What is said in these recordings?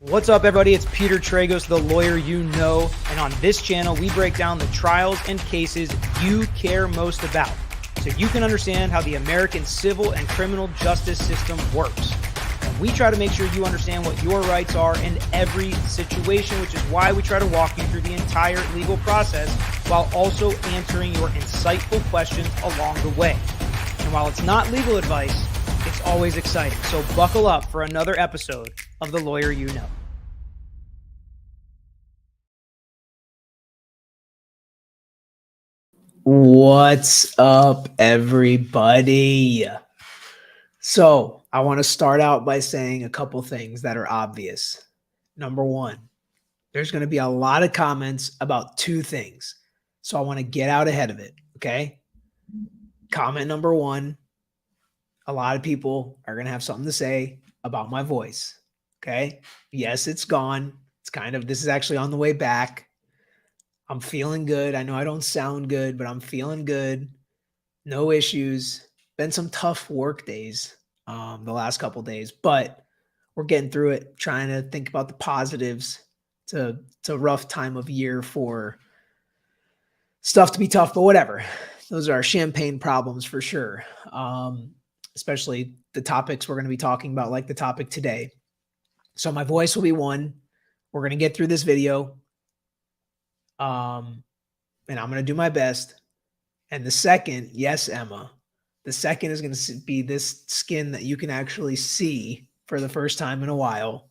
What's up, everybody? It's Peter Tragos, the lawyer you know, and on this channel, we break down the trials and cases you care most about so you can understand how the American civil and criminal justice system works. And we try to make sure you understand what your rights are in every situation, which is why we try to walk you through the entire legal process while also answering your insightful questions along the way. And while it's not legal advice, it's always exciting. So buckle up for another episode of The Lawyer You Know. What's up, everybody? So I want to start out by saying a couple things that are obvious. Number one, there's going to be a lot of comments about two things. So I want to get out ahead of it, okay? Comment number one, a lot of people are going to have something to say about my voice, okay? Yes, it's gone. This is actually on the way back. I'm feeling good. I know I don't sound good, but I'm feeling good. No issues. Been some tough work days the last couple of days, but we're getting through it, trying to think about the positives. It's a rough time of year for stuff to be tough, but whatever. Those are our champagne problems for sure. Especially the topics we're going to be talking about, like the topic today. So my voice will be one. We're going to get through this video. And I'm going to do my best. And the second, yes, Emma, the second is going to be this skin that you can actually see for the first time in a while.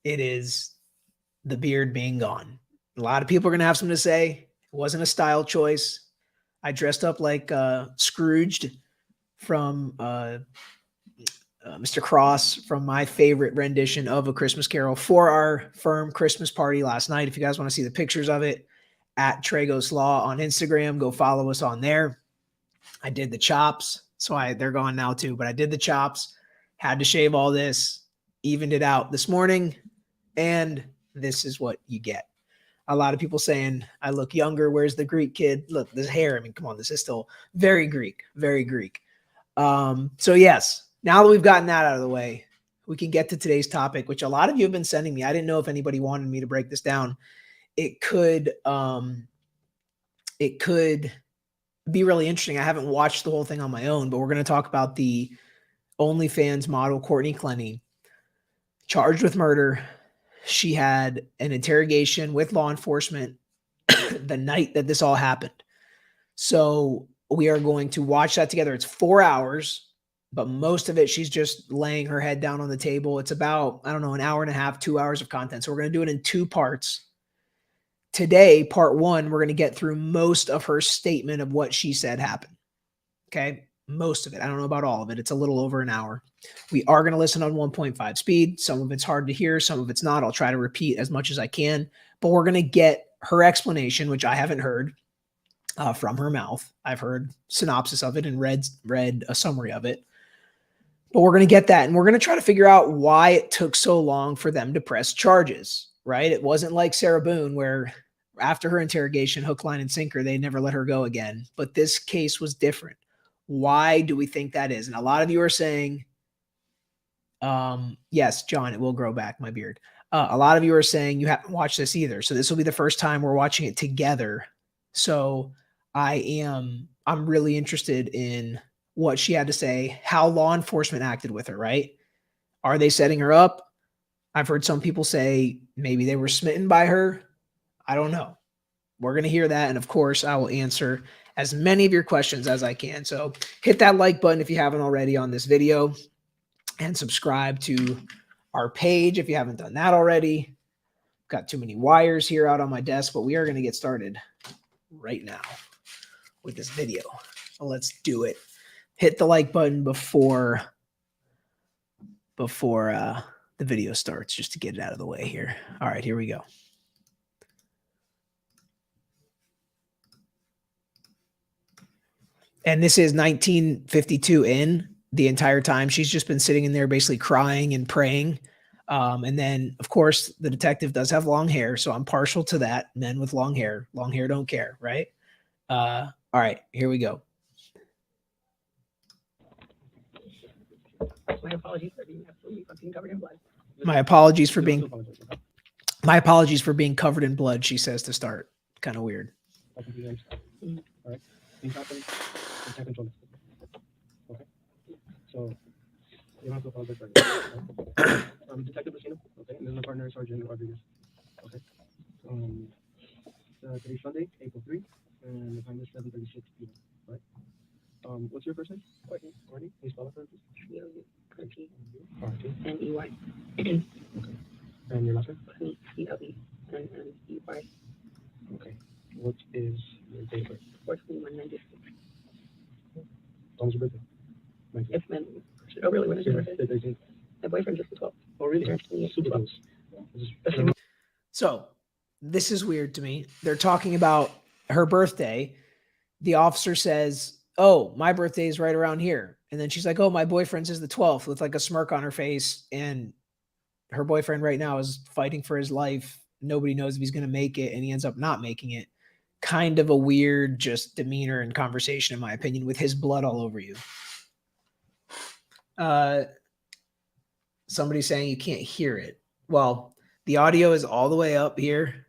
It is the beard being gone. A lot of people are going to have something to say. It wasn't a style choice. I dressed up like Scrooged from Mr. Cross from my favorite rendition of A Christmas Carol for our firm Christmas party last night. If you guys want to see the pictures of it, at Tragos Law on Instagram, go follow us on there. I did the chops, so they're gone now too, but I did the chops, had to shave all this, evened it out this morning, and this is what you get. A lot of people saying I look younger. Where's the Greek kid? Look, this hair. I mean, come on, this is still very Greek, very Greek. So yes, now that we've gotten that out of the way, we can get to today's topic, which a lot of you have been sending me. I didn't know if anybody wanted me to break this down. It could be really interesting. I haven't watched the whole thing on my own, but we're going to talk about the Onlyfans model, Courtney Clenney, charged with murder. She had an interrogation with law enforcement the night that this all happened. So we are going to watch that together. It's 4 hours, but most of it, she's just laying her head down on the table. It's about, I don't know, an hour and a half, 2 hours of content. So we're going to do it in two parts. Today, part one, we're going to get through most of her statement of what she said happened. Okay? Most of it. I don't know about all of it. It's a little over an hour. We are going to listen on 1.5 speed. Some of it's hard to hear. Some of it's not. I'll try to repeat as much as I can. But we're going to get her explanation, which I haven't heard from her mouth. I've heard synopsis of it and read a summary of it. But we're going to get that. And we're going to try to figure out why it took so long for them to press charges, right? It wasn't like Sarah Boone where after her interrogation, hook, line, and sinker, they never let her go again. But this case was different. Why do we think that is? And a lot of you are saying, yes, John, it will grow back, my beard. A lot of you are saying you haven't watched this either. So this will be the first time we're watching it together. So I'm really interested in what she had to say, how law enforcement acted with her, right? Are they setting her up? I've heard some people say maybe they were smitten by her. I don't know. We're going to hear that. And of course, I will answer as many of your questions as I can. So hit that like button if you haven't already on this video and subscribe to our page if you haven't done that already. Got too many wires here out on my desk, but we are going to get started right now with this video. So let's do it. Hit the like button before the video starts, just to get it out of the way here. All right, here we go. And this is 1952 in. The entire time she's just been sitting in there basically crying and praying. And then, of course, the detective does have long hair, so I'm partial to that. Men with long hair don't care, right? All right, here we go. My apologies for being absolutely fucking covered in blood. My apologies for being covered in blood, she says to start. Kind of weird. All right. Things happen. You can't control it. Okay. So you don't have to apologize for it. Okay? Detective Lucino. Okay. And then my partner, Sergeant Rodriguez. Okay. Today's Sunday, April 3, and the time is 7:36 p.m. Right. What's your first name? Courtney. Courtney. Can you spell it for me, please? C-O-U-R-T-N-E-Y. Okay. And your last name? C-L-E-N-N-E-Y. Okay. What is your date of birth? 4/21/96. When was your birthday? It's been, oh really, when is your birthday? The 13th. My boyfriend just the 12th. Oh really? Turned 28. Super close. So this is weird to me. They're talking about her birthday. The officer says, "Oh, my birthday is right around here." And then she's like, "Oh, my boyfriend's is the 12th," with like a smirk on her face. And her boyfriend right now is fighting for his life. Nobody knows if he's going to make it, and he ends up not making it. Kind of a weird just demeanor and conversation, in my opinion, with his blood all over you. Somebody's saying you can't hear it. Well, the audio is all the way up here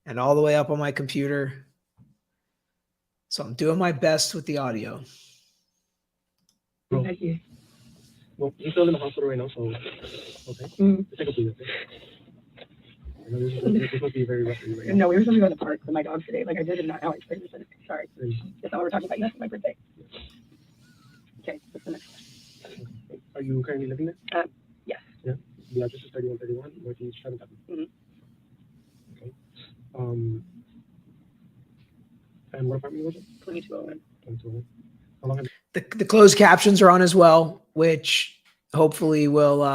and all the way up on my computer. So I'm doing my best with the audio. Well, you're still in the hospital right now, so okay. Take a breather. I know this must be very rough for you right now. No, we were supposed to go to the park with my dogs today. Like I did not know I explained this. Sorry. That's not what we're talking about. Yes, my birthday. Okay, what's the next question? Are you currently living there? Yes. Yeah. The address is 3131 Northeast 7th Avenue. Okay. And what apartment was it? 2201. 2201. How long have The closed captions are on as well, which hopefully will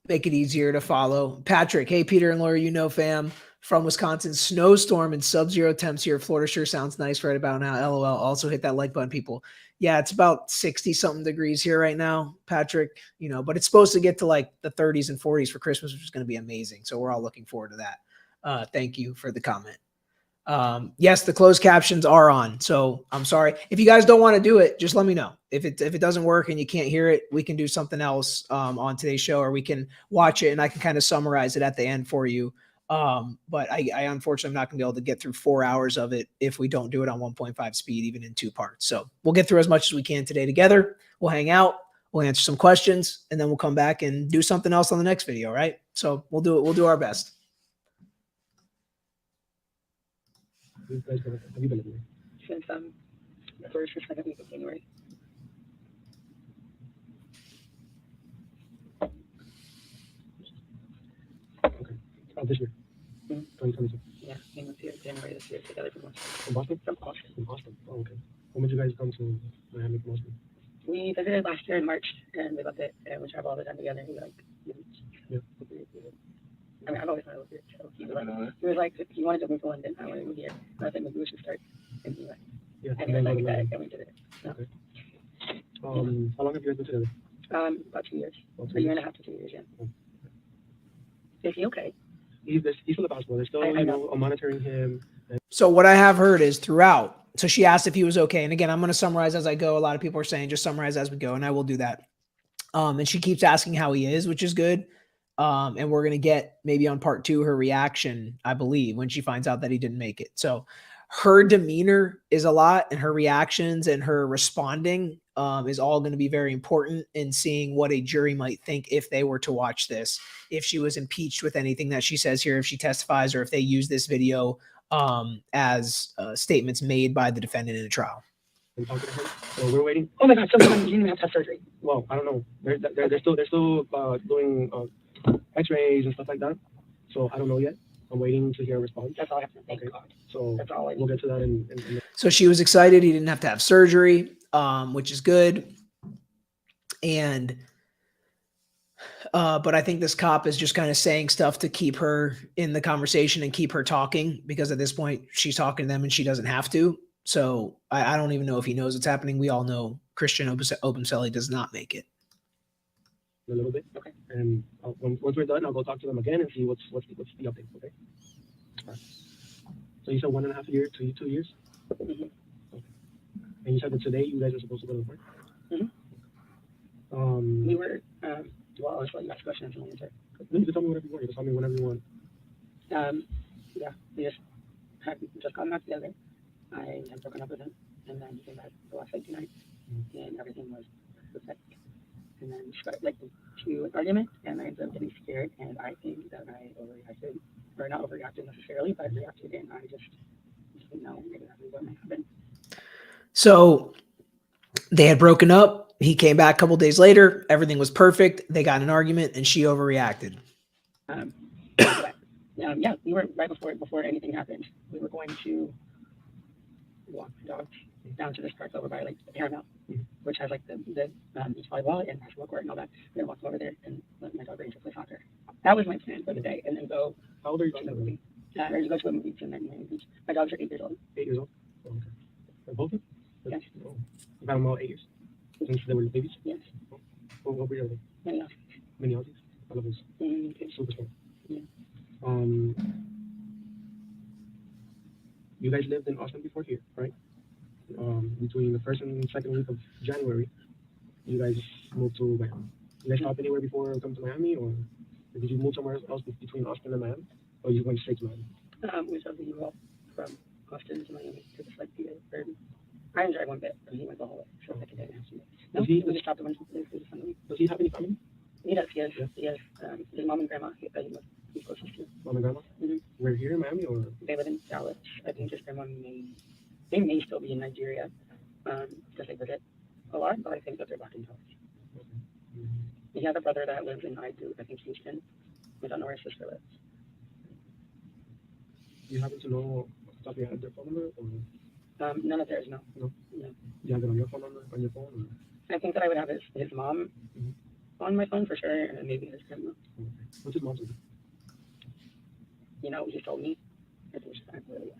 make it easier to follow. Patrick, hey, Peter and Laura, fam, from Wisconsin. Snowstorm and sub-zero temps here. Florida sure sounds nice right about now. LOL. Also hit that like button, people. Yeah, it's about 60-something degrees here right now, Patrick, but it's supposed to get to like the 30s and 40s for Christmas, which is going to be amazing. So we're all looking forward to that. Thank you for the comment. Yes, the closed captions are on. So I'm sorry. If you guys don't want to do it, just let me know. If it doesn't work and you can't hear it, we can do something else on today's show, or we can watch it and I can kind of summarize it at the end for you. But I unfortunately, I'm not going to be able to get through 4 hours of it if we don't do it on 1.5 speed, even in 2 parts. So we'll get through as much as we can today together. We'll hang out, we'll answer some questions, and then we'll come back and do something else on the next video. Right. So we'll do it. We'll do our best. you been living there? Since the first or second week of January. Okay. This year. 2022. Yeah, we moved here January this year together from Boston. From Boston? From Boston. From Boston. Oh, okay. When did you guys come to Miami from Boston? We visited last year in March, and we loved it, and we travel all the time together. We like, Yeah. I mean, I've always wanted to live here, so he was like, if you wanted to move to London, I want to move here. And I think maybe we should start in the US. Yeah. And he was like, that, and we did it. So, okay. How long have you guys been together? about 2 years. A year and a half to 2 years, yeah. Oh. Is he okay? He's from the hospital. They're still, monitoring him. So what I have heard is throughout. So she asked if he was okay. And again, I'm going to summarize as I go. A lot of people are saying just summarize as we go, and I will do that. And she keeps asking how he is, which is good. And we're going to get maybe on part 2, her reaction, I believe, when she finds out that he didn't make it. So her demeanor is a lot, and her reactions and her responding is all going to be very important in seeing what a jury might think if they were to watch this, if she was impeached with anything that she says here, if she testifies, or if they use this video as statements made by the defendant in a trial. So we're waiting. Oh my God, sometimes you didn't even have to have surgery. Well, I don't know. They're still doing X-rays and stuff like that. So I don't know yet. I'm waiting to hear a response. That's all I have to say. Okay. So that's all we'll get to that in So she was excited he didn't have to have surgery, which is good. And but I think this cop is just kind of saying stuff to keep her in the conversation and keep her talking, because at this point she's talking to them and she doesn't have to. So I don't even know if he knows what's happening. We all know Christian Obumseli does not make it. A little bit. Okay. And once we're done, I'll go talk to them again and see what's the update. Okay. All right. So you said 1.5 years, 2 years. Mm-hmm. Okay. And you said that today you guys are supposed to go to the park. Mm-hmm. We were well, I'll just let you ask questions and I'll answer. You can tell me whatever you want. You can tell me whenever you want. Yeah, we just had just gotten back together. I had broken up with him, and then he came back the last like 2 nights, and everything was perfect. And then she got like to an argument, and I ended up getting scared, and I think that I overreacted, or not overreacted necessarily, but I reacted, and I just didn't know exactly what might happen. So they had broken up. He came back a couple days later. Everything was perfect. They got in an argument, and she overreacted. Yeah, we were right before anything happened. We were going to walk the dogs down to this park over by like the Paramount, which has like the beach volleyball and basketball court and all that. We're gonna walk over there and let my dog Ranger play soccer. That was my plan for the day, and then go. How old are you to going the to? movie. Or to go to a movie tonight. My dogs are 8 years old. 8 years old? Oh, okay. They're both of them? Yes. Oh. You've had them all 8 years? Since they were babies? Yes. Oh. What breed are they? Many Aussies. Mini Aussies? I love those. Super smart. Yeah. You guys lived in Austin before here, right? Between the first and second week of January, you guys moved to Miami. You guys stopped anywhere before coming to Miami, or did you move somewhere else between Austin and Miami, or you went straight to Miami? We started to move from Austin to Miami to just like be a burden. I enjoyed one bit, but he went the whole way, so I could No, we just stopped a bunch of places. Does he have any family? He does. He has his mom and grandma. He's closest to. Mom and grandma? We're here in Miami, or they live in Dallas. I think his grandma may still be in Nigeria, because they visit a lot, but I think that they're back in Dallas. He has a brother that lives in I think Houston. I don't know where his sister lives. Do you happen to know off the top of your head their phone number, or? None of theirs, no. No. No. Do you have it on your phone number, on your phone? Or? I think that I would have his mom on my phone for sure, and then maybe his grandma. Okay. What's his mom's name? You know, he told me. I think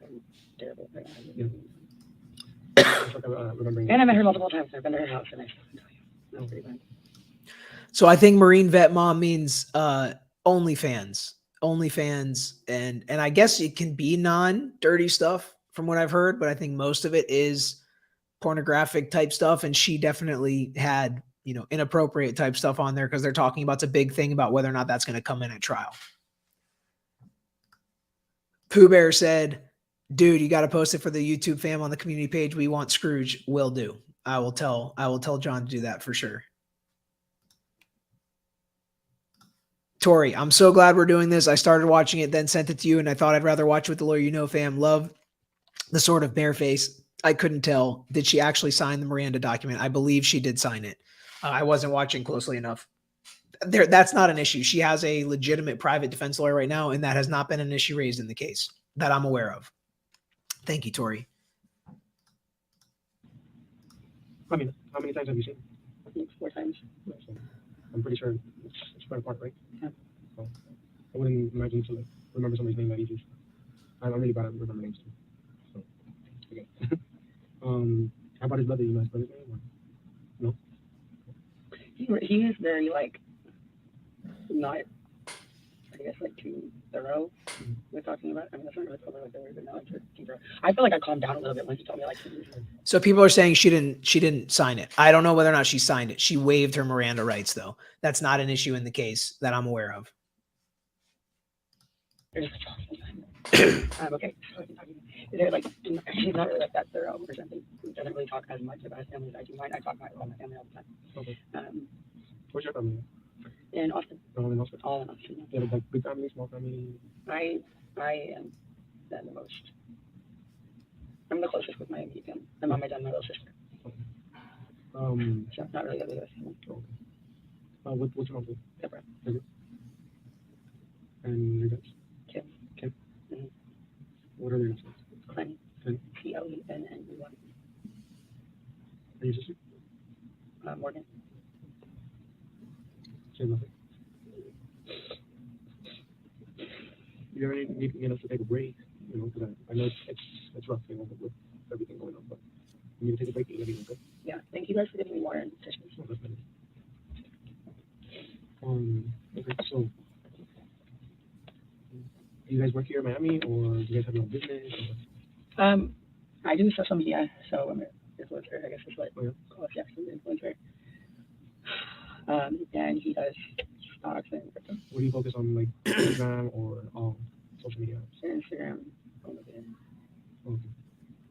I'm terrible. Remembering. And I met her multiple times. I've been to her house, and I pretty bad. So I think Marine Vet Mom means OnlyFans. OnlyFans, and I guess it can be non-dirty stuff from what I've heard, but I think most of it is pornographic type stuff, and she definitely had, inappropriate type stuff on there because they're talking about it's a big thing about whether or not that's going to come in at trial. Pooh Bear said, dude, you got to post it for the YouTube fam on the community page. We want Scrooge. Will do. I will tell John to do that for sure. Tori, I'm so glad we're doing this. I started watching it, then sent it to you, and I thought I'd rather watch with the lawyer fam. Love the sort of bare face. I couldn't tell. Did she actually sign the Miranda document? I believe she did sign it. I wasn't watching closely enough. That's not an issue. She has a legitimate private defense lawyer right now, and that has not been an issue raised in the case that I'm aware of. Thank you, Tori. How many times have you seen? I think 4 times. So I'm pretty sure it's spread apart, right? Yeah. So I wouldn't imagine to remember somebody's name that easy. I'm really bad at remembering names too. So okay. How about his brother? You know his brother's name? Or? No. He is very not, I guess, too thorough with talking about. I mean, that's not really probably the word, but not too thorough. I feel like I calmed down a little bit when he told me So people are saying she didn't sign it. I don't know whether or not she signed it. She waived her Miranda rights, though. That's not an issue in the case that I'm aware of. Okay. They're she's not really that thorough or something. She doesn't really talk as much about his family as I do mine. I talk about my family all the time. Okay. What's your family? In Austin. All in Austin. All in Austin. Yeah, big family, small family. I am the most. I'm the closest with my immediate family. My mom, my dad, my little sister. Okay. So not really that big of a family. Okay. What's your mom's name? Deborah. And your dad's? Kim. Mm-hmm. What are their names? Clenney. Clenney. Clenney. And your sister? Morgan. Say nothing. You ever need us to take a break? Because I know it's rough, with everything going on, but you need to take a break. You gotta okay? Yeah. Thank you guys for giving me water and tissues. Oh, definitely. Okay, so do you guys work here in Miami, or do you guys have your own business? I do social media, so I'm an influencer. I guess that's what Oh, yeah. call it. Yeah, I'm an influencer. And he does stocks and crypto. What do you focus on, like Instagram or social media apps? Instagram, OnlyFans. Okay.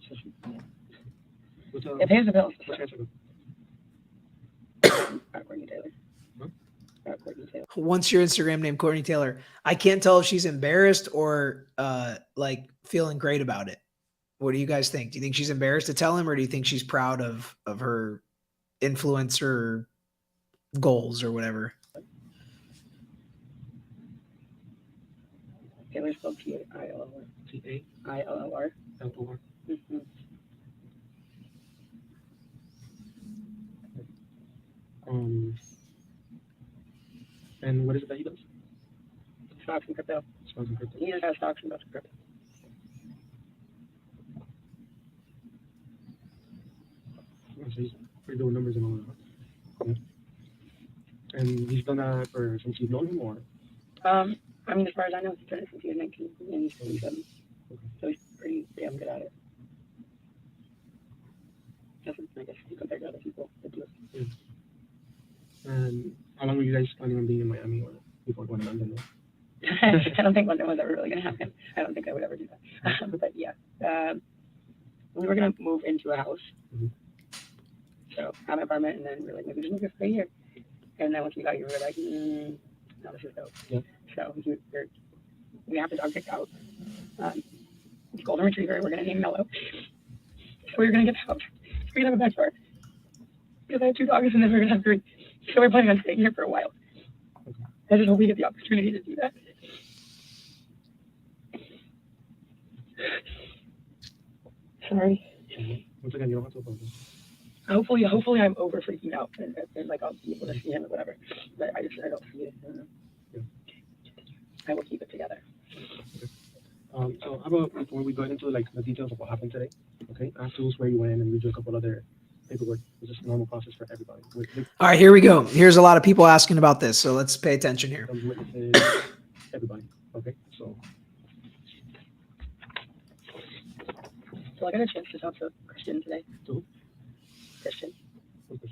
Social media. What's It pays the bills. what's your Instagram? Courtney Taylor. Huh? Courtney Taylor. What's your Instagram name, Courtney Taylor? I can't tell if she's embarrassed or like feeling great about it. What do you guys think? Do you think she's embarrassed to tell him, or do you think she's proud of her influencer goals or whatever? Taylor spelled Taillor. Taillor. Illor. And what is it that he does? Stocks and crypto. Stocks and crypto. He just has stocks and crypto. Yeah, so he's pretty good with numbers and all that. Yeah. And he's done that since you've known him, or? I mean, as far as I know, he's done it since he was 19, and he's 27. Okay. So he's pretty damn good at it. Doesn't, I guess, compared to other people that do it. And how long were you guys planning on being in Miami, or before going to London? I don't think London was ever really going to happen. I don't think I would ever do that. But yeah, we were going to move into a house. Mhm. So have an apartment, and then we were like, maybe just move here for a year. And then once we got here, we were like, no, this is dope. Yeah. So we have the dog picked out. It's a golden retriever. We're going to name Mellow. So we were going to get the house. So we have a backyard. Because I have 2 dogs, and then we're going to have 3. So we're planning on staying here for a while. Okay. I just hope we get the opportunity to do that. Sorry. Once again, you don't have to apologize. Hopefully I'm over freaking out and like I'll be able to see him or whatever. But I don't see it. Yeah. I will keep it together. So how about before we go into like the details of what happened today, okay? I have to swear you in and read you a couple other paperwork. It's just a normal process for everybody. All right, here we go. Here's a lot of people asking about this, so let's pay attention here. Witnesses, everybody. Okay, so So I got a chance to talk to Christian today. To? Christian. what's this?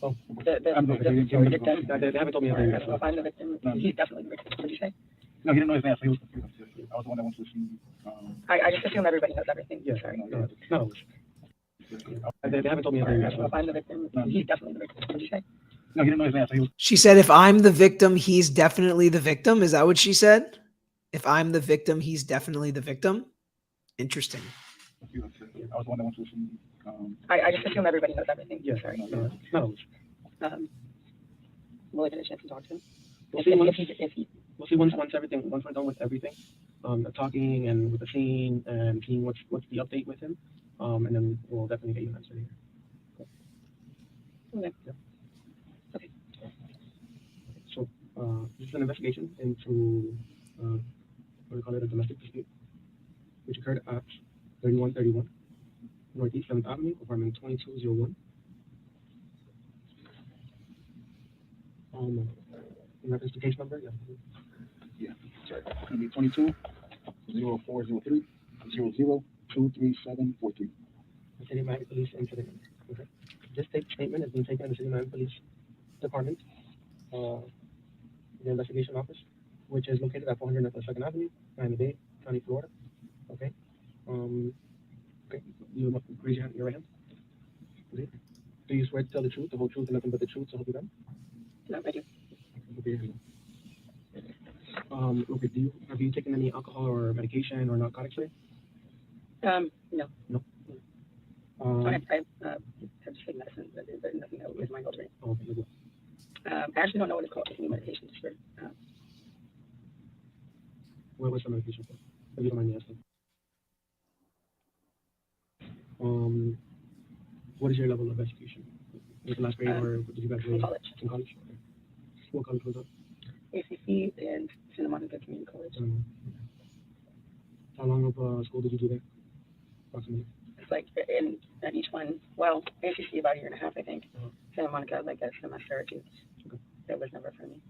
Oh, I'm the victim. they haven't told me anything yet. If I'm the victim, he's definitely the victim. What did you say? No, he didn't know his name, so he was confused. I was the one that went to see. I just assume everybody knows everything. Yeah, Sorry. no. They haven't told me anything yet. If I'm the victim, he's definitely the victim. What did you say? No, he didn't know his name, so he was. She said, if I'm the victim, he's definitely the victim. Is that what she said? If I'm the victim, he's definitely the victim. Interesting. I was the one that went to see. I just assume everybody knows everything. Yeah, Sorry. no. Will I get a chance to talk to him? We'll see once If we're done with everything, talking and with the scene and seeing what's the update with him, and then we'll definitely get you an answer here. Okay. Yeah. Okay. So this is an investigation into what do we call it, a domestic dispute, which occurred at 3131 Northeast 7th Avenue, apartment 2201. In reference to case number, Yeah, sorry. It's going to be 22 0403 002373. the City of Miami Police Incident. Okay. This statement is being taken in the City of Miami Police Department, the investigation office, which is located at 400 North 2nd Avenue, Miami-Dade County, Florida. Okay. Okay. You must raise your right hand. Okay. Do you swear to tell the truth, the whole truth, and nothing but the truth, so help you God? No, I do. Okay, have you taken any alcohol or medication or narcotics today? No. No. I have just taken medicine, but there's nothing that was my goal today. Okay, good. I actually don't know what it's called. It's new medication. Just for, What was the medication for? If you don't mind me asking. What is your level of education? Was it last grade or did you graduate? in college. In college? Okay. What college was that? ACC and Santa Monica Community College. How long of school did you do there? Approximately. It's like in each one, well, ACC about a year and a half, I think. Uh-huh. Santa Monica, like a semester or 2. Okay. That was never for me.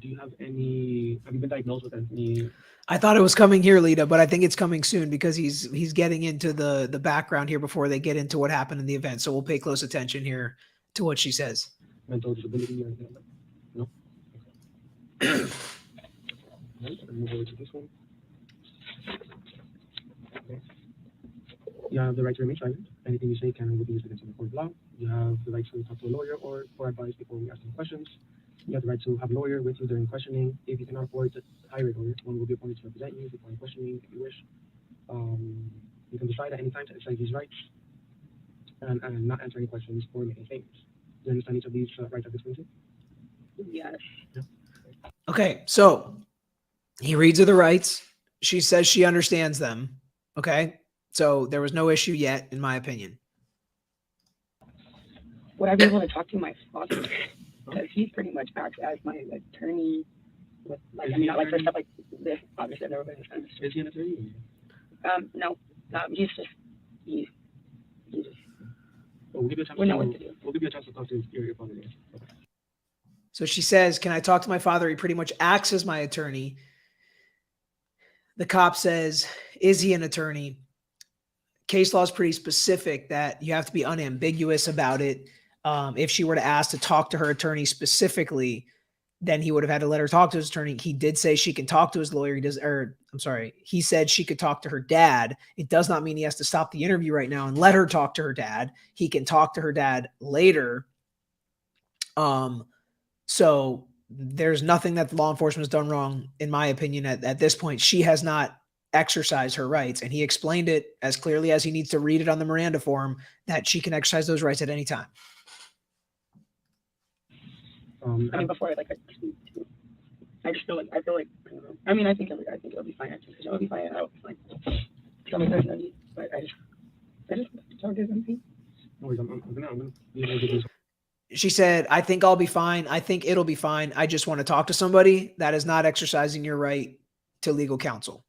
Do you have you been diagnosed with any? I thought it was coming here, Lita, but I think it's coming soon because he's getting into the background here before they get into what happened in the event. So we'll pay close attention here to what she says. mental disability or anything like that? No? Okay. Right, let's move over to this one. Okay. You have the right to remain silent. Anything you say can and will be used against you in a court of law. You have the right to talk to a lawyer or for advice before we ask any questions. You have the right to have a lawyer with you during questioning. If you cannot afford to hire a lawyer, one will be appointed to represent you before questioning if you wish. You can decide at any time to exercise these rights and not answer any questions or make any statements. Do you understand each of these rights I've explained to you? Yes. Yeah. Okay, so he reads her the rights. She says she understands them. Okay, so there was no issue yet, in my opinion. Would I be able to talk to my father? Because he pretty much acts as my attorney. With, like, Is I he mean, an not like for attorney? stuff like this. Obviously, I've never been in this kind of Is he an attorney? No. He's just, he just, Well, we'll give you a chance. we know what to do. We'll give you a chance to talk to your father. Later. Okay. So she says, "Can I talk to my father? He pretty much acts as my attorney." The cop says, "Is he an attorney?" Case law is pretty specific that you have to be unambiguous about it. If she were to ask to talk to her attorney specifically, then he would have had to let her talk to his attorney. He did say she can talk to his lawyer. He said she could talk to her dad. It does not mean he has to stop the interview right now and let her talk to her dad. He can talk to her dad later. So there's nothing that the law enforcement has done wrong, in my opinion, at this point. She has not exercised her rights, and he explained it as clearly as he needs to read it on the Miranda form, that she can exercise those rights at any time. I mean, before I just feel like, I don't know. I mean, I think it'll be fine. It'll be fine. I'll be fine. Tell me there's no need, but I just don't do anything. No worries, I'm gonna be able to do this. She said, "I think I'll be fine. I think it'll be fine. I just want to talk to somebody." That is not exercising your right to legal counsel.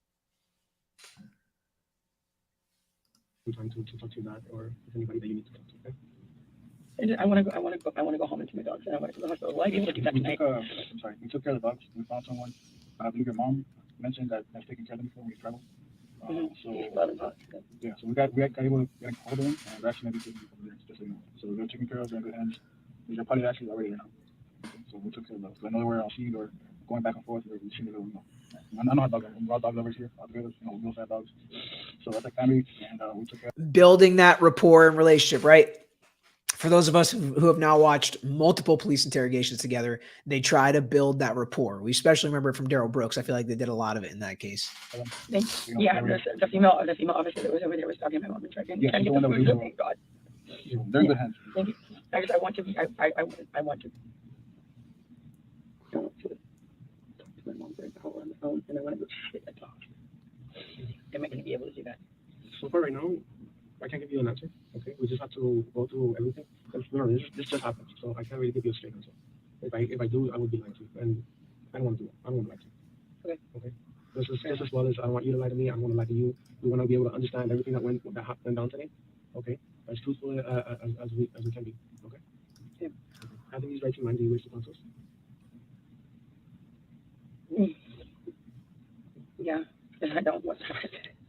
I'm trying to talk to you that, or if anybody that you need to talk to. Okay. I want to go home and see my dogs, and I want to go to the hospital. Will I be able to do that tonight? We took care of the dogs. We found someone. I believe your mom mentioned that that's taken care of them before we traveled. So yeah, so we got able to get hold of them, and we're actually going to be taking them over there, just so you know. So they're taken care of. They're in good hands. They're probably actually already there now. Okay, so we took care of those. So I know we're on feed or going back and forth. We're seeing a little. I know our dog. We're all dog lovers here. All together, we both have dogs. So that's like family, and we took care. Building that rapport and relationship, right? For those of us who have now watched multiple police interrogations together, they try to build that rapport. We especially remember it from Daryl Brooks. I feel like they did a lot of it in that case. Yeah, the female officer that was over there was talking to my mom and trying to get the food. Thank God. They're in good hands. Thank you. I want to be. I want to talk to my mom right now on the phone, and I want to go shit at dogs. Am I going to be able to do that? So far right now, I can't give you an answer. Okay, we just have to go through everything. Remember, this just happened, so I can't really give you a straight answer. If I do, I would be lying to you, and I don't want to do it. I don't want to lie to you. Okay. Just as well as I don't want you to lie to me. I don't want to lie to you. We want to be able to understand everything that went down today. Okay, as truthful as we can be. Okay. Yeah. Having these rights in mind, do you wish to talk to us? Yeah. If I don't, what's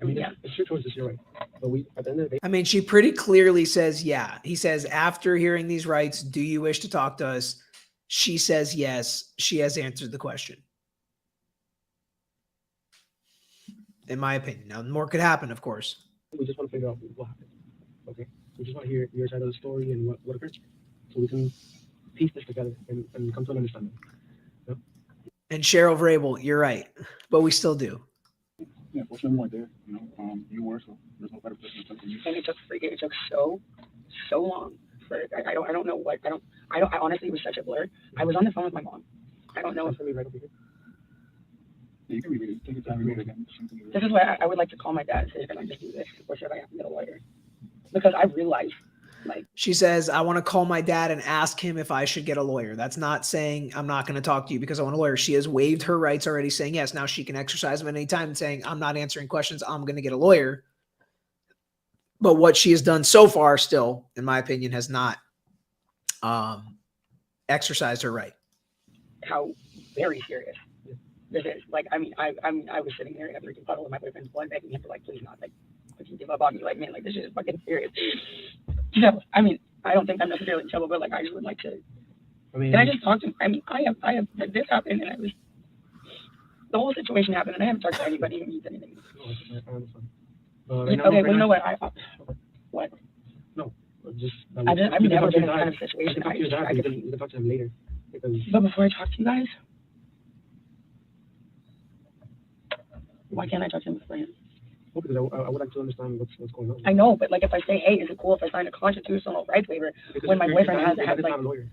I mean, it's your choice. It's your right. But at the end of the day, I mean, she pretty clearly says, yeah. He says, after hearing these rights, do you wish to talk to us? She says yes. She has answered the question. In my opinion. Now, more could happen, of course. we just want to figure out what happened. Okay? We just want to hear your side of the story and what occurred. So we can piece this together and come to an understanding. Yeah? And Cheryl Vrabel, you're right. But we still do. Yeah, fortunately, we weren't there. You were, so there's no better person to talk to you. And it took so long. I don't know what I honestly, was such a blur. I was on the phone with my mom. I don't know if right over here. Yeah, you can read it. Take your time, read it again. this is why I would like to call my dad and say, can I just do this, or should I have to get a lawyer? Because I realized, like, She says, I want to call my dad and ask him if I should get a lawyer. That's not saying I'm not going to talk to you because I want a lawyer. She has waived her rights already, saying yes. Now she can exercise them at any time and saying, I'm not answering questions. I'm going to get a lawyer. But what she has done so far still, in my opinion, has not exercised her right. how very serious this is. Like, I was sitting there in a freaking puddle of my boyfriend's blood, begging him to, like, please not, like, fucking give up on me. Like, man, like, this is fucking serious. So, I mean, I don't think I'm necessarily in trouble, but, like, I just would like to I mean, Can I just talk to? I mean, I have this happened, and the whole situation happened, and I haven't talked to anybody who needs anything. I understand. Right now, okay, well, you know what? What? No, just. I've never been in this kind of situation. You can talk to him later. Because, but before I talk to you guys, why can't I talk to him before him? well, because I would like to understand what's going on. I know, but like if I say, hey, is it cool if I sign a constitutional rights waiver when my boyfriend has like. Not a lawyer.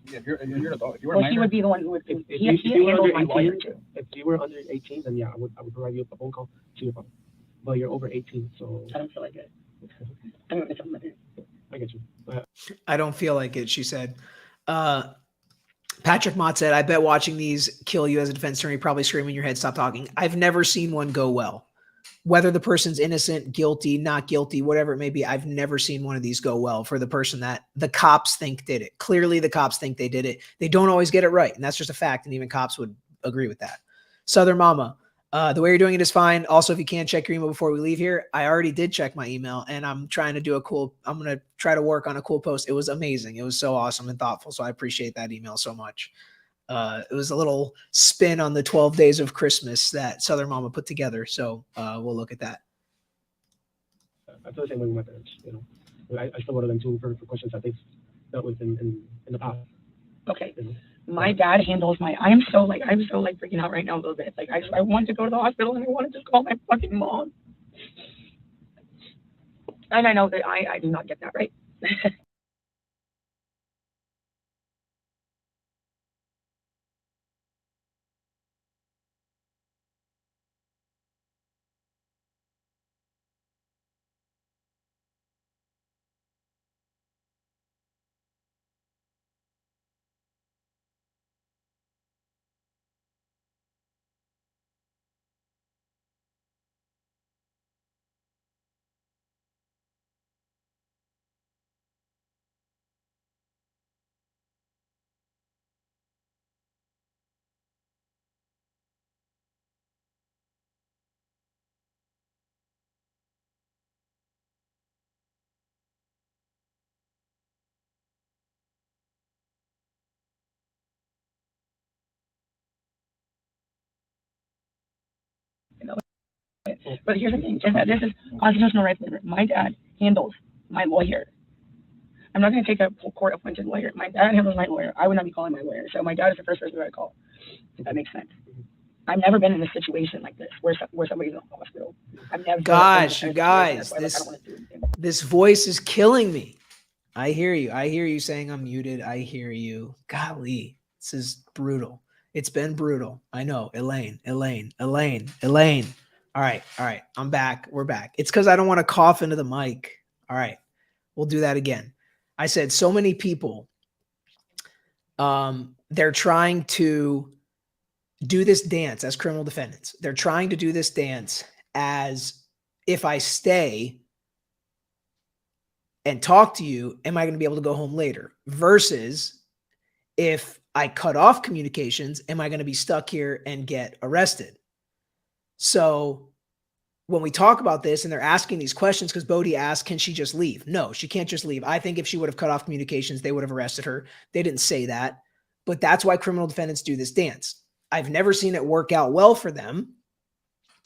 Yeah, if you're an adult, if you were Well, minor, he would be the one who would. He were handles under my 18, lawyer too. If you were under 18, then yeah, I would provide you a phone call to your father. But you're over 18, so. I don't feel like it. I don't know something. I get you. I don't feel like it, she said. Patrick Mott said, I bet watching these kill you as a defense attorney, probably screaming in your head, stop talking. I've never seen one go well. Whether the person's innocent, guilty, not guilty, whatever it may be, I've never seen one of these go well for the person that the cops think did it. Clearly, the cops think they did it. They don't always get it right, and that's just a fact, and even cops would agree with that. Southern Mama, the way you're doing it is fine. Also, if you can't check your email before we leave here, I already did check my email, and I'm trying to do I'm going to try to work on a cool post. It was amazing. It was so awesome and thoughtful, so I appreciate that email so much. It was a little spin on the 12 days of Christmas that Southern Mama put together. So we'll look at that. I feel the same way with my parents. You know, I still go to them too for questions that they've dealt with in the past. Okay. You know? My dad handles I'm so freaking out right now a little bit. Like I wanted to go to the hospital and I wanted to just call my fucking mom. And I know that I do not get that right. But here's the thing, this is constitutional rights waiver. My dad handles my lawyer. I'm not going to take a court-appointed lawyer. My dad handles my lawyer. I would not be calling my lawyer. So my dad is the first person that I call, if that makes sense. I've never been in a situation like this where somebody's in the hospital. I've never. Gosh, you guys, this voice is killing me. I hear you. I hear you saying I'm muted. I hear you. Golly, this is brutal. It's been brutal. I know. Elaine. All right. I'm back. We're back. It's because I don't want to cough into the mic. All right. We'll do that again. I said so many people, they're trying to do this dance as criminal defendants. They're trying to do this dance as if I stay and talk to you, am I going to be able to go home later? Versus if I cut off communications, am I going to be stuck here and get arrested? So when we talk about this and they're asking these questions, because Bodhi asked, can she just leave? No, she can't just leave. I think if she would have cut off communications, they would have arrested her. They didn't say that, but that's why criminal defendants do this dance. I've never seen it work out well for them,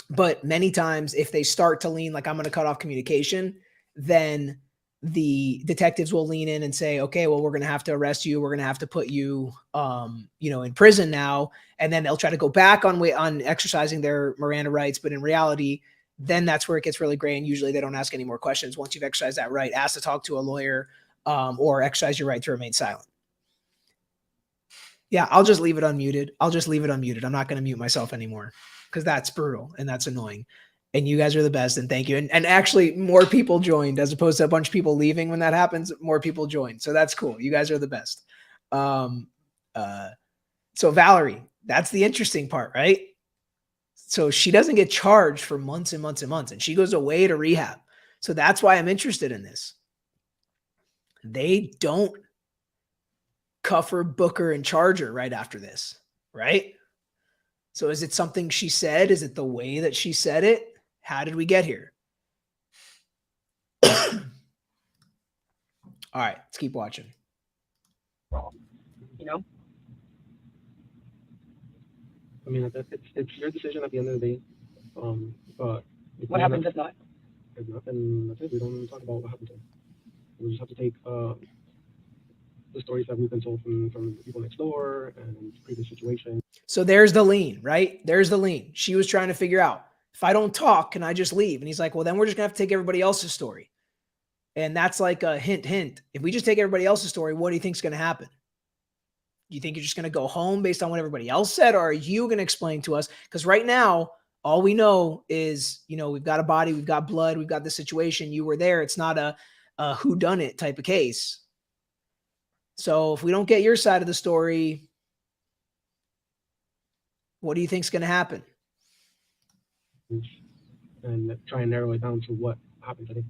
but many times if they start to lean like I'm going to cut off communication, then the detectives will lean in and say, okay, well, we're going to have to arrest you. We're going to have to put you, in prison now. And then they'll try to go back on exercising their Miranda rights. But in reality, then that's where it gets really gray. And usually they don't ask any more questions. Once you've exercised that right, ask to talk to a lawyer, or exercise your right to remain silent. Yeah, I'll just leave it unmuted. I'm not going to mute myself anymore because that's brutal and that's annoying. And you guys are the best, and thank you. And actually, more people joined as opposed to a bunch of people leaving when that happens. More people joined, so that's cool. You guys are the best. So Valerie, that's the interesting part, right? So she doesn't get charged for months and months and months, and she goes away to rehab. So that's why I'm interested in this. They don't cuff her, book her, and charge her right after this, right? So is it something she said? Is it the way that she said it? How did we get here? All right, let's keep watching. raw, you know? I mean, it's your decision at the end of the day. But What happens if not? If not, then that's it. We don't talk about what happened to him. We just have to take the stories that we've been told from the people next door and previous situations. So there's the lean, right? There's the lean. She was trying to figure out, if I don't talk, can I just leave? And he's like, well, then we're just gonna have to take everybody else's story. And that's like a hint. If we just take everybody else's story, what do you think's gonna happen? Do you think you're just gonna go home based on what everybody else said, or are you gonna explain to us? Because right now, all we know is, we've got a body, we've got blood, we've got the situation. You were there. It's not a whodunit type of case. So if we don't get your side of the story, what do you think's going to happen? And try and narrow it down to what happened today.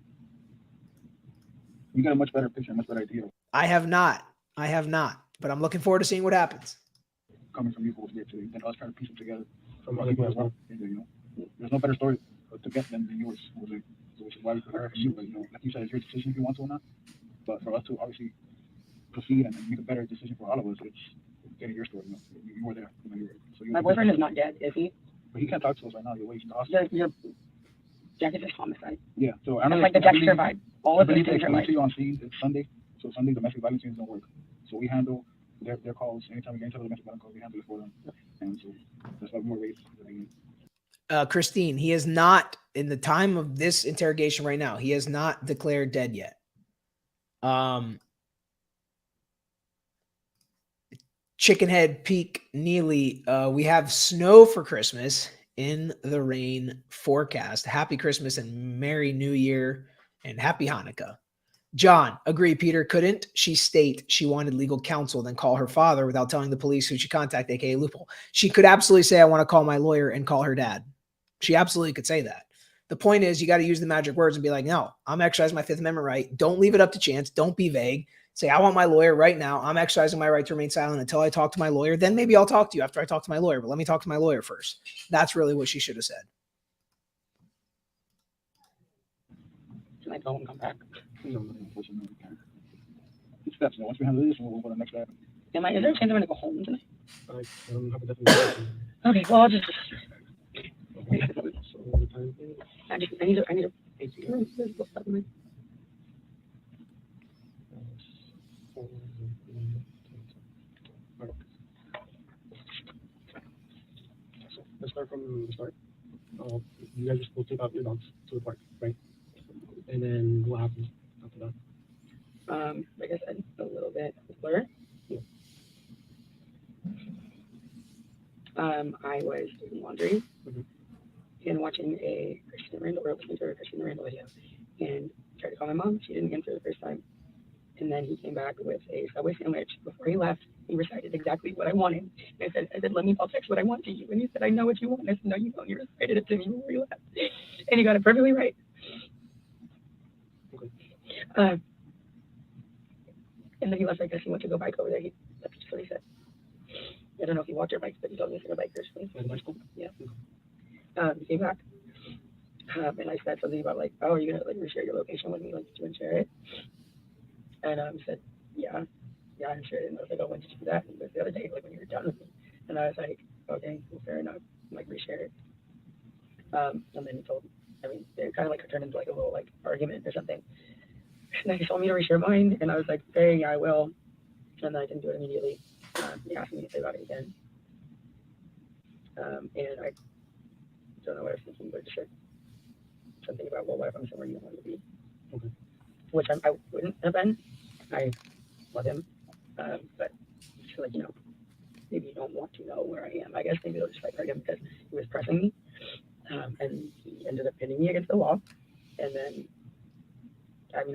You got a much better picture, a much better idea. I have not, but I'm looking forward to seeing what happens. Coming from you folks here today, than us trying to piece it together From other people as well. There's no better story to get than yours. So which is why we prefer it from you. But like you said, it's your decision if you want to or not. But for us to obviously proceed and make a better decision for all of us, it's getting your story. You were there. My boyfriend is not dead, is he? But he can't talk to us right now. You're waiting. Jack is just homicide. Yeah. So I That's know like the Dexter vibe. All of these things are like. to you on scene. It's Sunday. So Sunday domestic violence units don't work. So we handle their calls anytime we get into the domestic violence calls. We handle it for them. And so that's why we're raised. Christine, he is not, in the time of this interrogation right now, he is not declared dead yet. Chickenhead Peak Neely, we have snow for Christmas in the rain forecast. Happy Christmas and Merry New Year and Happy Hanukkah. John, agree, Peter couldn't she state she wanted legal counsel, then call her father without telling the police who she contacted, aka loophole? She could absolutely say, I want to call my lawyer and call her dad. She absolutely could say that. The point is, you got to use the magic words and be like, no, I'm exercising my Fifth Amendment right. Don't leave it up to chance. Don't be vague. Say, I want my lawyer right now. I'm exercising my right to remain silent until I talk to my lawyer. Then maybe I'll talk to you after I talk to my lawyer, but let me talk to my lawyer first. That's really what she should have said. Can I go and come back? No, unfortunately, we can't. Steps. Once we handle this, we'll go to the next step. Is there a chance I'm going to go home tonight? I don't have a definite. Okay, well, I'll just. So the time is I need to. 8 p.m. So let's start from the start. You guys just will take out your dogs to the park, right? And then what happens after that? Like I said, a little bit blur. Yeah. I was doing laundry Mhm. and watching a Christian Miranda or listening to a Christian Miranda video, and tried to call my mom. She didn't answer the first time, and then he came back with a Subway sandwich. Before he left, he recited exactly what I wanted. And I said, I'll text what I want to you. And he said, I know what you want. And I said, no, you don't. You recited it to me before you left, and he got it perfectly right. Okay. And then he left. I guess he went to go bike over there. That's just what he said. I don't know if he walked or biked, but he told me to bike personally. And bicycle? Yeah. He came back, and I said something about like, oh, are you gonna like reshare your location with me? Like, did you share it? And he said, yeah, I shared it. And I was like, oh, when did you do that? And he goes, the other day, like when you were done with me. And I was like, okay, well, fair enough. Like, reshare it. And then he told, they kind of like turned into like a little like argument or something. And then he told me to reshare mine, and I was like, hey, yeah, I will. And then I didn't do it immediately. He asked me to say about it again. And I don't know what I was thinking, but just said something about, well, what if I'm somewhere you don't want to be? Okay. Which I wouldn't have been. I love him. But just like, maybe you don't want to know where I am. I guess maybe they'll just like hurt him because he was pressing me. And he ended up pinning me against the wall. And then,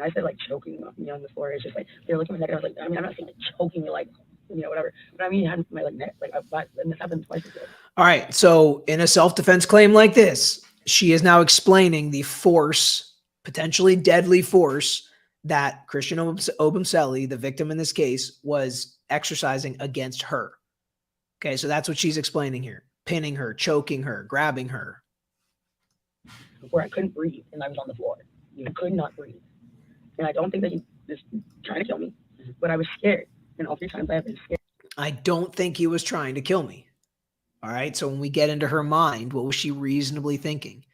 I said like choking me on the floor. It's just like, they're looking at my neck, and I was like, I'm not saying like choking me like, whatever. But he had my like neck, like a butt, and this happened twice before. All right. So in a self-defense claim like this, she is now explaining the force, potentially deadly force, that Christian Obumseli, the victim in this case, was exercising against her. Okay. So that's what she's explaining here. Pinning her, choking her, grabbing her. Where I couldn't breathe and I was on the floor. I could not breathe. And I don't think that he was trying to kill me, but I was scared And all 3 times I have been scared. I don't think he was trying to kill me. All right. So when we get into her mind, what was she reasonably thinking?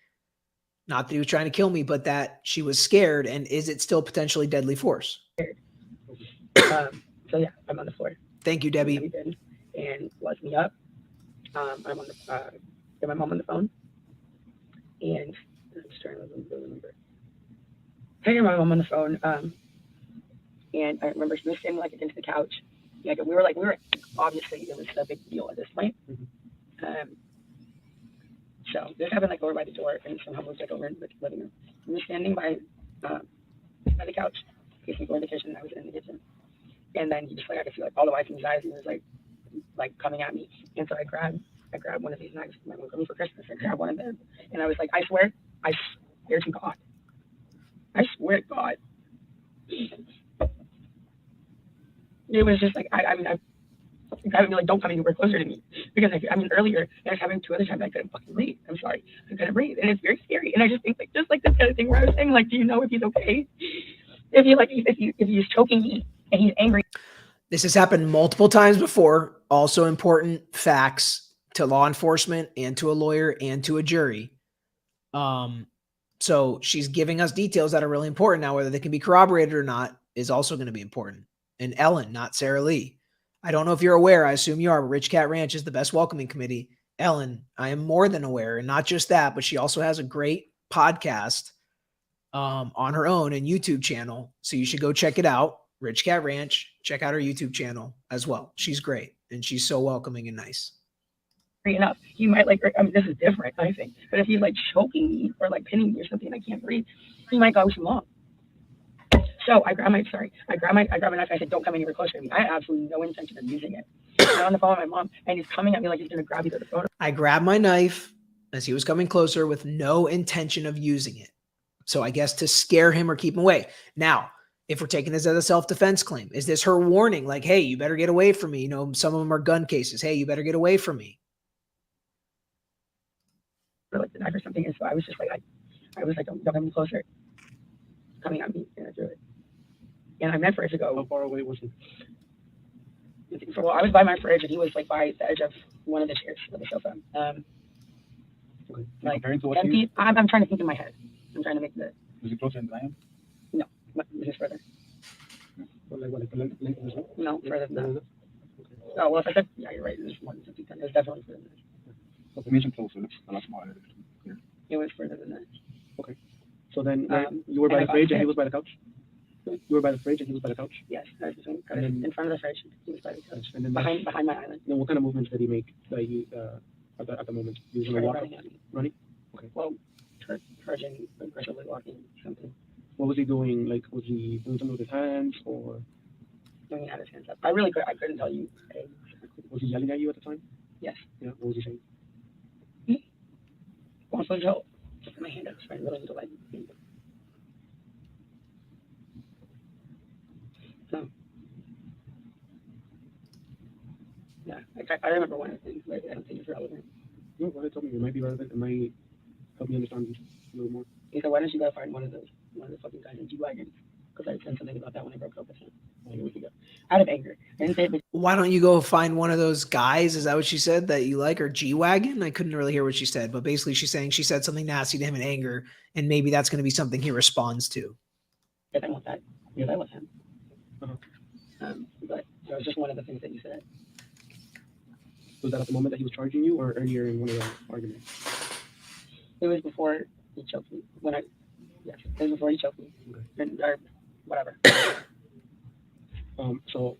Not that he was trying to kill me, but that she was scared. And is it still potentially deadly force? So yeah, I'm on the floor. Thank you, Debbie. And woke me up. I'm on the get my mom on the phone, and I'm just trying to remember. I get my mom on the phone, and I remember she was standing like against the couch. Like we were obviously it was a big deal at this point. So this happened like over by the door, and somehow moved like over in the living room. We were standing by the couch, facing toward the kitchen, and I was in the kitchen. And then he just like I could see like all the whites in his eyes, and he was like coming at me. And so I grabbed one of these knives my mom got me for Christmas. I grabbed one of them, and I was like, I swear to God, I swear to God. It was just like I mean grabbing me like, don't come anywhere closer to me, because earlier I was having 2 other times I couldn't fucking breathe. I'm sorry, I couldn't breathe, and it's very scary. And I just think like just like this kind of thing where I was saying like, do you know if he's okay? If he's choking me and he's angry. This has happened multiple times before. Also important facts to law enforcement and to a lawyer and to a jury. So she's giving us details that are really important. Now, whether they can be corroborated or not is also going to be important. And Ellen, not Sarah Lee. I don't know if you're aware. I assume you are, but Rich Cat Ranch is the best welcoming committee. Ellen, I am more than aware. And not just that, but she also has a great podcast on her own and YouTube channel. So you should go check it out. Rich Cat Ranch. Check out her YouTube channel as well. She's great. And she's so welcoming and nice. Enough. He might this is different, I think. But if he's like choking me or like pinning me or something, I can't breathe, he might go too long. So I grab my knife. I said, don't come anywhere closer to me. I had absolutely no intention of using it. I'm on the phone with my mom, and he's coming at me like he's going to grab me to the phone. I grabbed my knife as he was coming closer with no intention of using it. So I guess to scare him or keep him away. Now, if we're taking this as a self-defense claim, is this her warning? Like, hey, you better get away from me. You know, some of them are gun cases. Hey, you better get away from me. Or like the knife or something. And so I was just like, I was like, don't come any closer. Coming at me, and I threw it. And I meant for it to go. How far away was he? So I was by my fridge, and he was like by the edge of one of the chairs of the sofa. Okay. Like Comparing to what empty. I'm trying to think in my head. I'm trying to make the. Was it closer than I am? No, this is further. Or like the length of his neck? No, further than that. Okay. Oh well, if I said, yeah, you're right. It was more than 50. It was definitely further than that. So you mentioned closer. That's a lot smaller. Yeah. It was further than that. Okay. So then you were and by I the fridge got and he hit. was by the couch? You were by the fridge and he was by the couch? Yes, I was And then- in front of the fridge. He was by the couch, And then behind my island. then what kind of movements did he make that you at the moment? He was gonna walk up, Running at me. running? Okay. Well, charging, aggressively walking, something. What was he doing? Like, was he doing something with his hands, or Doing it out his hands up. I couldn't tell you. was he yelling at you at the time? Yes. Yeah. What was he saying? Well, I'm supposed to help. Just put my hand up, so I really need to like. So. Yeah, I remember one of the things, but I don't think it's relevant. No, go ahead, tell me. It might be relevant. It might help me understand a little more. He said, why don't you go find one of the fucking guys in G-Wagons? Because I said something about that when I broke up with him like a week ago. Out of anger. I didn't say it, but Why don't you go find one of those guys? Is that what she said that you like? Or G-Wagon? I couldn't really hear what she said, but basically she's saying she said something nasty to him in anger, and maybe that's going to be something he responds to. if I want that, because I love him. Uh-huh. But that was just one of the things that you said. Was that at the moment that he was charging you, or earlier in one of the arguments? It was before he choked me. Yes, it was before he choked me. Okay. Or whatever. So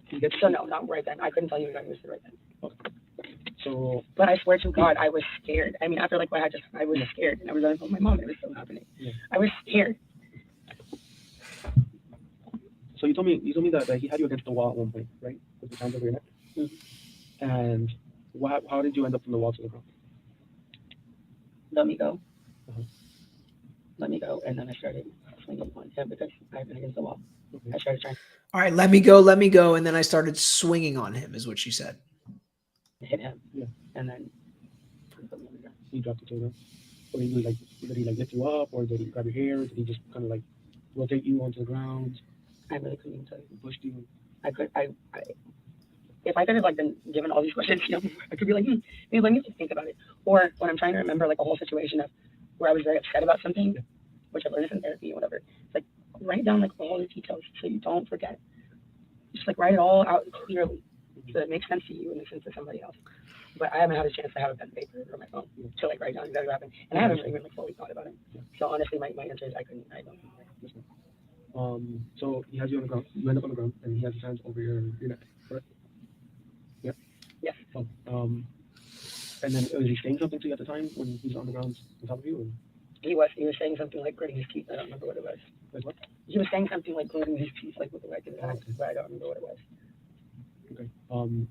he gets So no, not right then. I couldn't tell you exactly what right then. so But I swear to God, I was scared. I mean, after like what I was scared, and I was on the phone with my mom. It was still happening. Yeah. I was scared. So you told me that he had you against the wall at one point, right? With his hands over your neck. Mm-hmm. And how did you end up from the wall to the ground? Let me go. Uh-huh. Let me go, and then I started swinging on him because I've been against the wall. Okay. I started trying All right, let me go. And then I started swinging on him, is what she said. to hit him. Yeah. And then He dropped it to the ground. Or did he lift you up, or did he grab your hair? Did he just kind of like rotate you onto the ground? I really couldn't even tell you. He pushed you? if I could have like been given all these questions, you know, I could be like, maybe let me just think about it. Or when I'm trying to remember like a whole situation of where I was very upset about something, which I've learned in therapy or whatever, it's like write down like all the details so you don't forget. Just like write it all out clearly so that it makes sense to you and makes sense to somebody else. But I haven't had a chance to have a pen and paper or my phone to like write down exactly what happened, and I haven't even like fully thought about it. So honestly, my answer is I don't. So he has you on the ground. You end up on the ground, and he has his hands over your neck, correct? Yeah. Yes. Oh, and then was he saying something to you at the time when he's on the ground on top of you? Or? He was saying something like gritting his teeth. I don't remember what it was. Like what? He was saying something like gritting his teeth, like with the right in his hand, but I don't remember what it was. Okay.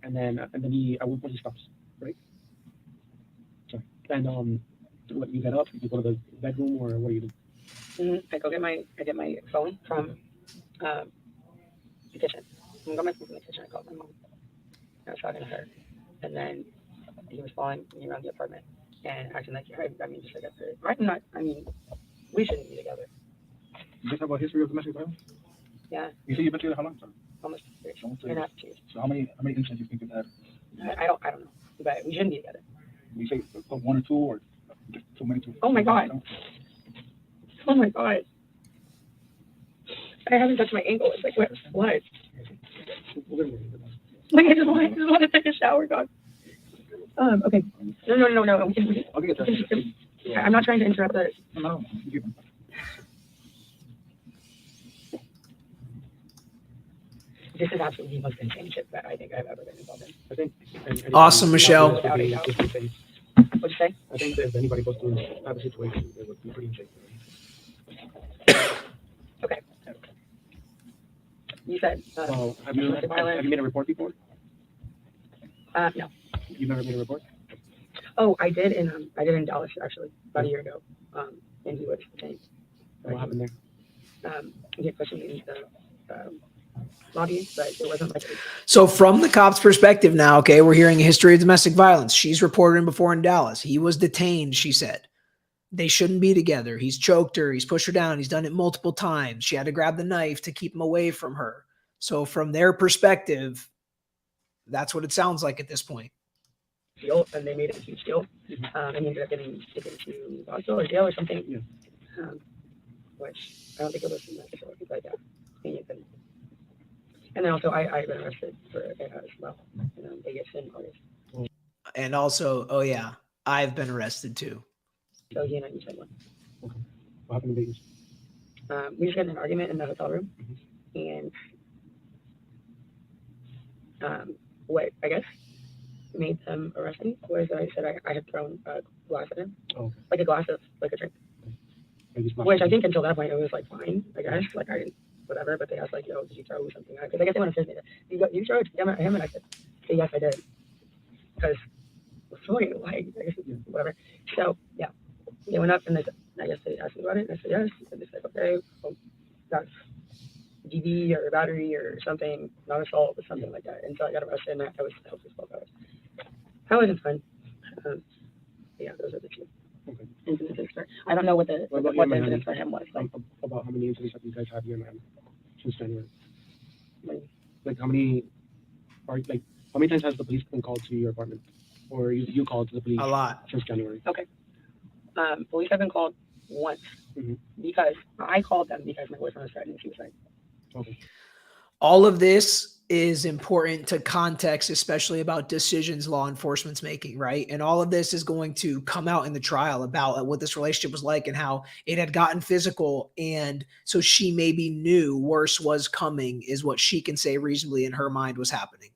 And then he at one point he stops, right? Sorry. And what, you get up, you go to the bedroom, or what do you do? I get my phone from the kitchen. I got my phone from the kitchen. I called my mom. I was talking to her, and then he was following me around the apartment and acting like, I mean, just like after, right? Not, I mean, we shouldn't be together. You guys have a history of domestic violence? Yeah. You say you've been together how long? Sorry? Almost 3 years. Almost 3 and a half, 2 years. So how many incidents do you think you've had? I don't know, but we shouldn't be together. You say 1 or 2, or just too many? Oh my God. Oh my God. I haven't touched my ankle. It's like, what? Like, I just want to take a shower, God. Okay. No. We can, I'll get that. I'm not trying to interrupt the. No. This is absolutely the most insane shit that I think I've ever been involved in. I think. Awesome, Michelle. What'd you say? I think that if anybody goes through this type of situation, it would be pretty insane. Okay. You said. Well, have you made a report before? No. You've never made a report? Oh, I did in Dallas actually about a year ago. And he was detained. What happened there? He had questioned me in the lobby, but it wasn't like. So from the cop's perspective now, okay, we're hearing a history of domestic violence. She's reported him before in Dallas. He was detained, she said. They shouldn't be together. He's choked her. He's pushed her down. He's done it multiple times. She had to grab the knife to keep him away from her. So from their perspective, that's what it sounds like at this point. Deal, and they made it a huge deal. And he ended up getting taken to hospital or jail or something. Yeah. Which I don't think it was necessarily, but yeah. And then also I've been arrested for it as well. Vegas in August. And also, oh yeah, I've been arrested too. So he and I each had one. Okay. What happened in Vegas? We just got in an argument in the hotel room, and what I guess made them arrest me was that I said I had thrown a glass at him, like a glass of like a drink. Which I think until that point it was like fine, I guess, like I didn't whatever. But they asked like, yo, did you throw something? Because I guess they want to say you throw it at him, and I said, yes, I did, because like I guess whatever. So yeah, they went up and I guess they asked me about it, and I said yes. And they said okay, well, that's DV or battery or something, not assault or something like that. And so I got arrested, and I was held for 12 hours. That wasn't fun. Yeah, those are the two incidents. I don't know what the incident for him was. Like, about how many incidents have you guys had here in Miami since January? Like how many times has the police been called to your apartment, or you called to the police? A lot since January. Okay. Police have been called once because I called them because my boyfriend was threatening suicide. Okay. All of this is important to context, especially about decisions law enforcement's making, right? And all of this is going to come out in the trial about what this relationship was like and how it had gotten physical. And so she maybe knew worse was coming, is what she can say reasonably in her mind was happening.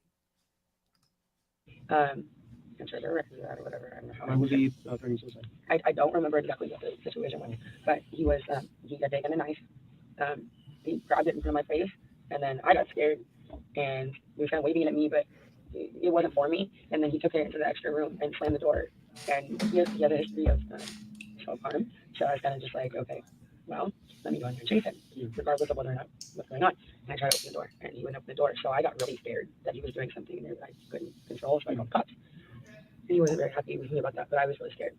I'm sure they're records of that or whatever. I don't know how. Why was he threatening suicide? I don't remember exactly what the situation was, but he had taken a knife. He grabbed it in front of my face, and then I got scared, and he was kind of waving at me, but it wasn't for me. And then he took it into the extra room and slammed the door. And he had a history of self-harm, so I was kind of just like, okay, well, let me go in there and chase him, regardless of whether or not what's going on. And I tried to open the door, and he wouldn't open the door, so I got really scared that he was doing something in there that I couldn't control, so I called the cops. And he wasn't very happy with me about that, but I was really scared.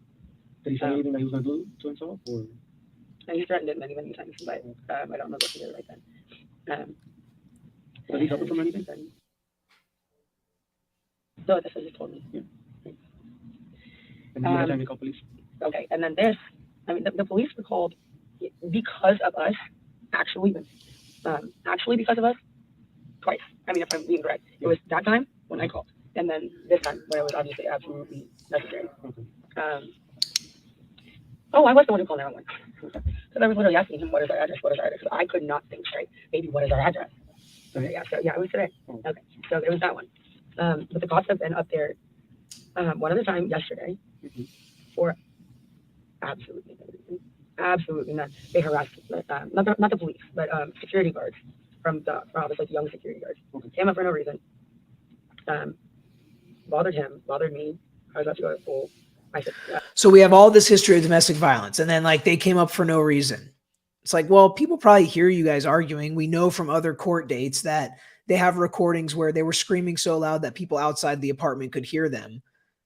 Did he say anything that he was going to do to himself, or? And he threatened it many, many times, but I don't remember what he did right then. Does he suffer from anything? No, that's what he told me. Yeah. And then by the time they call police. Okay, and then this, I mean, the police were called because of us, actually because of us, twice. I mean, if I'm being correct, it was that time when I called, and then this time when it was obviously absolutely necessary. Okay. Oh, I was the one who called 911. Because I was literally asking him, what is our address? What is our address? Because I could not think straight. Baby, what is our address? Today? Yeah, so yeah, it was today. Oh. Okay, so there was that one. But the cops have been up there one other time yesterday for absolutely no reason. Absolutely not. They harassed, not the police, but security guards from obviously the young security guards. Okay. Came up for no reason. Bothered him, bothered me. I was about to go to school. I said, So we have all this history of domestic violence, and then like they came up for no reason. It's like, well, people probably hear you guys arguing. We know from other court dates that they have recordings where they were screaming so loud that people outside the apartment could hear them.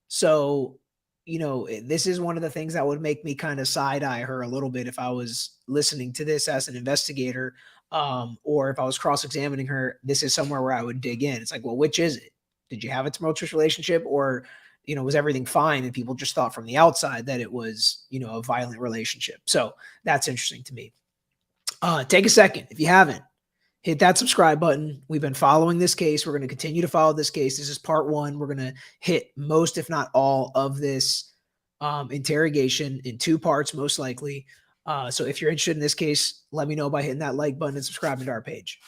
So, you know, this is one of the things that would make me kind of side eye her a little bit if I was listening to this as an investigator, or if I was cross-examining her. This is somewhere where I would dig in. It's like, well, which is it? Did you have a tumultuous relationship, or, you know, was everything fine and people just thought from the outside that it was, you know, a violent relationship? So that's interesting to me. Take a second. If you haven't, hit that subscribe button. We've been following this case. We're going to continue to follow this case. This is part one. We're going to hit most, if not all, of this interrogation in two parts, most likely. So if you're interested in this case, let me know by hitting that like button and subscribing to our page.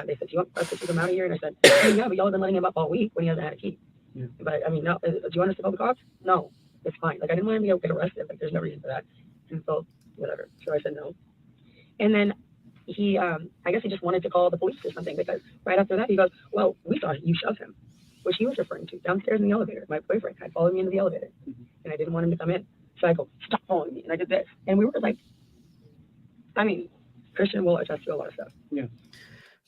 they said, do you want us to kick him out of here? And I said, yeah, but y'all have been letting him up all week when he hasn't had a key. Yeah. But I mean, no, do you want us to call the cops? No, it's fine. Like, I didn't want him to get arrested. Like, there's no reason for that. And so, whatever. So I said no. And then he, I guess he just wanted to call the police or something, because right after that, he goes, well, we saw you shove him, which he was referring to downstairs in the elevator. My boyfriend had followed me into the elevator, and I didn't want him to come in. So I go, stop following me. And I did this. And we were like, I mean, Christian will attest to a lot of stuff. Yeah.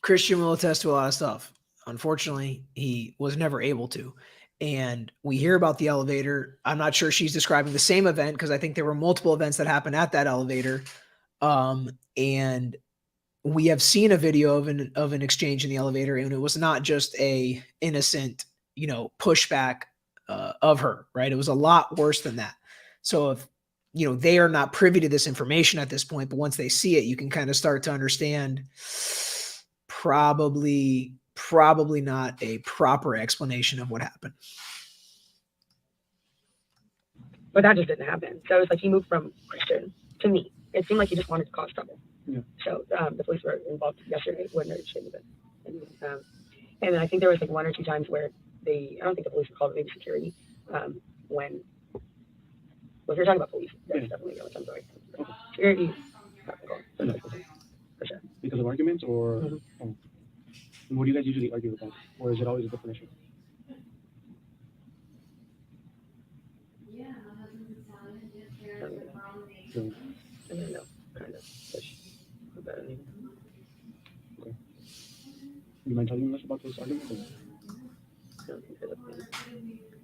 Christian will attest to a lot of stuff. Unfortunately, he was never able to. And we hear about the elevator. I'm not sure she's describing the same event, because I think there were multiple events that happened at that elevator. And we have seen a video of an exchange in the elevator, and it was not just a innocent, you know, pushback of her, right? It was a lot worse than that. So if, you know, they are not privy to this information at this point, but once they see it, you can kind of start to understand probably not a proper explanation of what happened. But that just didn't happen. So it's like he moved from Christian to me. It seemed like he just wanted to cause trouble. Yeah. So the police were involved yesterday when there shouldn't have been. And then I think there was like one or two times where I don't think the police were called, maybe security, when, well, if you're talking about police, that's definitely the only time. Sorry. Okay. Security, for sure. Because of arguments, or and what do you guys usually argue about, or is it always a different issue? I don't know, kind of. Okay. You mind telling us about those arguments?